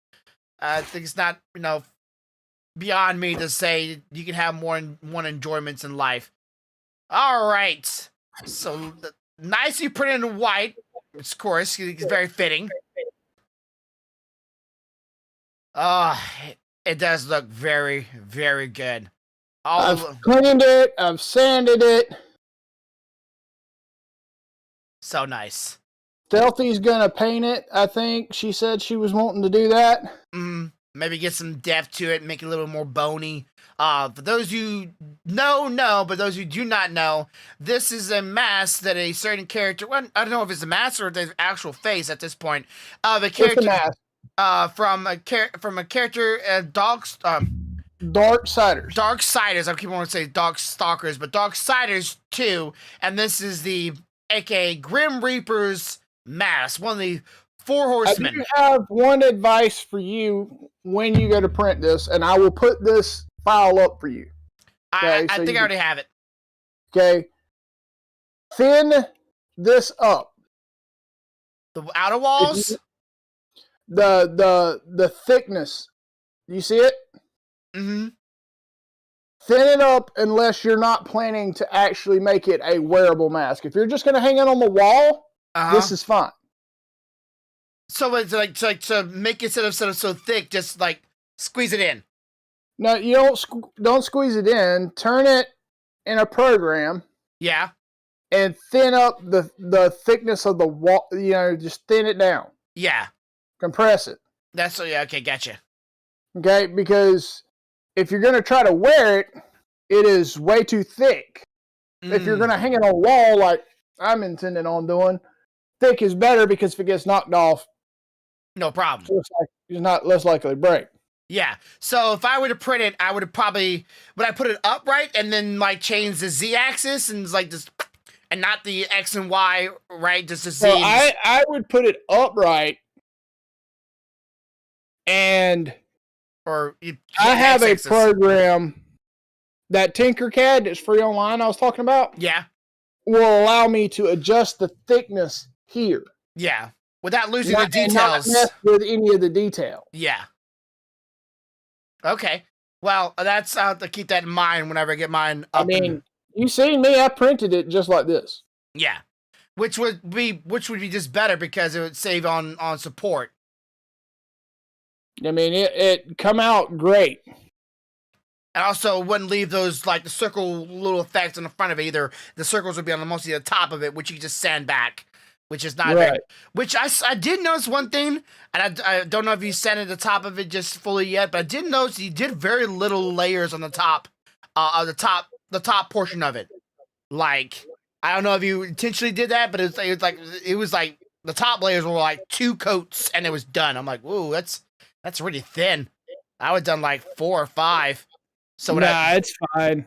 I think it's not beyond me to say you can have more enjoyments in life. All right. So nicely printed in white, of course, it's very fitting. It does look very, very good. I've cleaned it. I've sanded it. So nice. Stealthy's gonna paint it. I think she said she was wanting to do that. Maybe get some depth to it, make it a little more bony. For those who know, but those who do not know, this is a mask that a certain character. Well, I don't know if it's a mask or the actual face at this point of a character. It's a mask. From a character, Darksiders. Darksiders. I keep wanting to say Darkstalkers, but Darksiders 2, and this is the aka Grim Reaper's mask, one of the 4 horsemen. I do have one advice for you when you go to print this, and I will put this file up for you. Okay? I think I already have it. Okay. Thin this up. The outer walls? The thickness. You see it? Mm-hmm. Thin it up unless you're not planning to actually make it a wearable mask. If you're just going to hang it on the wall, this is fine. So it's like to make it instead of so thick, just like squeeze it in. No, you don't squeeze it in. Turn it in a program. Yeah. And thin up the thickness of the wall. Just thin it down. Yeah. Compress it. Okay, gotcha. Okay, because if you're going to try to wear it, it is way too thick. If you're going to hang it on a wall like I'm intending on doing, thick is better because if it gets knocked off, no problem. It's not less likely to break. Yeah. So if I were to print it, I would have would I put it upright and then like change the Z axis and like just, and not the X and Y, right? Just the Z. So I would put it upright, and I have a program, that Tinkercad that's free online I was talking about. Yeah. Will allow me to adjust the thickness here. Yeah. Without losing the details. Not mess with any of the detail. Yeah. Okay. Well, that's I'll have to keep that in mind whenever I get mine up. I mean, you seen me, I printed it just like this. Yeah. Which would be just better because it would save on support. I mean, it come out great. And also wouldn't leave those like the circle little effects on the front of it either. The circles would be on mostly the top of it, which you can just sand back, which is not right. Which I did notice one thing, and I don't know if you sanded the top of it just fully yet, but I did notice you did very little layers on the top, the top portion of it. Like, I don't know if you intentionally did that, but it was like the top layers were like 2 coats and it was done. I'm like, whoa, that's really thin. I would have done like 4 or 5. So it's fine.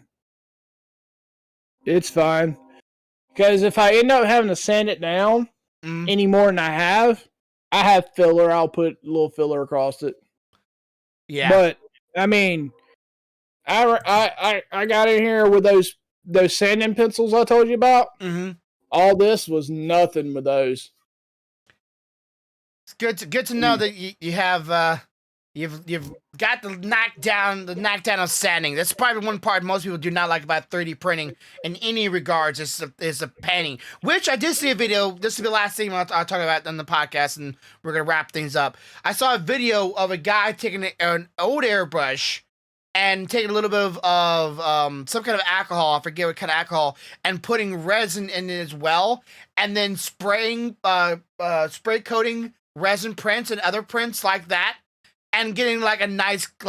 It's fine. Because if I end up having to sand it down any more than I have filler. I'll put a little filler across it. Yeah. But I mean, I got in here with those sanding pencils I told you about. Mm-hmm. All this was nothing with those. It's good to know that you have you've got the knockdown of sanding. That's probably one part most people do not like about 3D printing in any regards is the painting. Which I did see a video. This is the last thing I'll talk about on the podcast, and we're gonna wrap things up. I saw a video of a guy taking an old airbrush and taking a little bit of some kind of alcohol, I forget what kind of alcohol, and putting resin in it as well, and then spraying spray coating resin prints and other prints like that. And getting like a nice to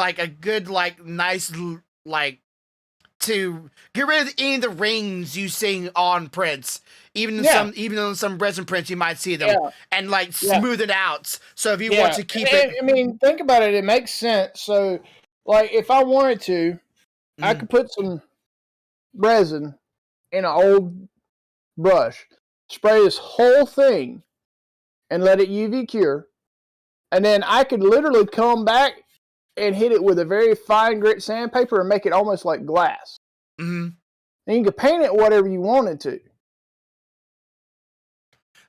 get rid of any of the rings you see on prints, even on some resin prints you might see them, and like smooth it out. So if you want to keep it, I mean, think about it. It makes sense. So, like, if I wanted to, I could put some resin in an old brush, spray this whole thing, and let it UV cure. And then I could literally come back and hit it with a very fine grit sandpaper and make it almost like glass. Mm-hmm. And you could paint it whatever you wanted to.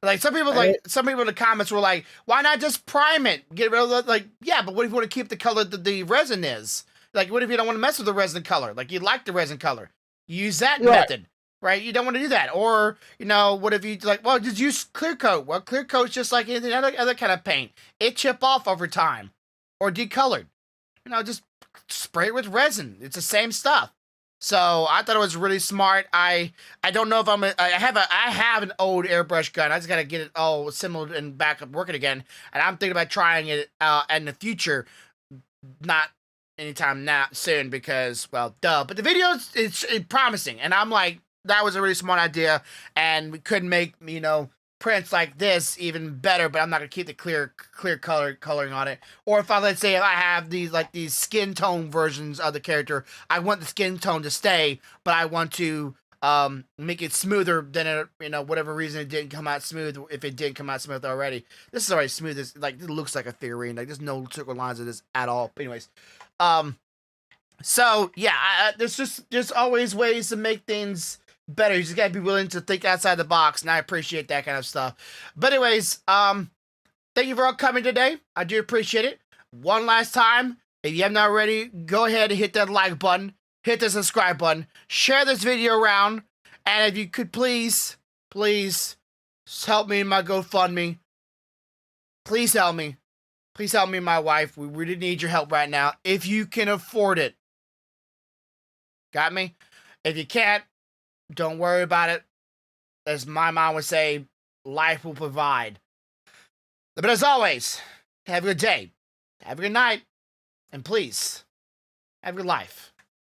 Like some people in the comments were like, "Why not just prime it? Get rid of the, like, yeah, but what if you want to keep the color that the resin is? Like, what if you don't want to mess with the resin color? Like, you like the resin color, use that method." Right, you don't want to do that, or what if you like? Well, just use clear coat. Well, clear coat's just like any other kind of paint. It chip off over time, or decolored. Just spray it with resin. It's the same stuff. So I thought it was really smart. I don't know if I have an old airbrush gun. I just gotta get it all assembled and back up working again. And I'm thinking about trying it in the future, not anytime now soon because but the video it's promising, and I'm like. That was a really smart idea, and we could make prints like this even better. But I'm not gonna keep the clear coloring on it. Or if let's say if I have these skin tone versions of the character, I want the skin tone to stay, but I want to make it smoother than it, whatever reason it didn't come out smooth. If it didn't come out smooth already, this is already smooth. It looks like a theory, and there's no circle lines of this at all. But anyways, so yeah, there's always ways to make things better. You just gotta be willing to think outside the box, and I appreciate that kind of stuff. But anyways, thank you for all coming today. I do appreciate it. One last time, if you haven't already, go ahead and hit that like button, hit the subscribe button, share this video around, and if you could please help me in my GoFundMe. Please help me. Please help me and my wife. We really need your help right now, if you can afford it. Got me? If you can't, don't worry about it. As my mom would say, life will provide. But as always, have a good day. Have a good night. And please, have a good life.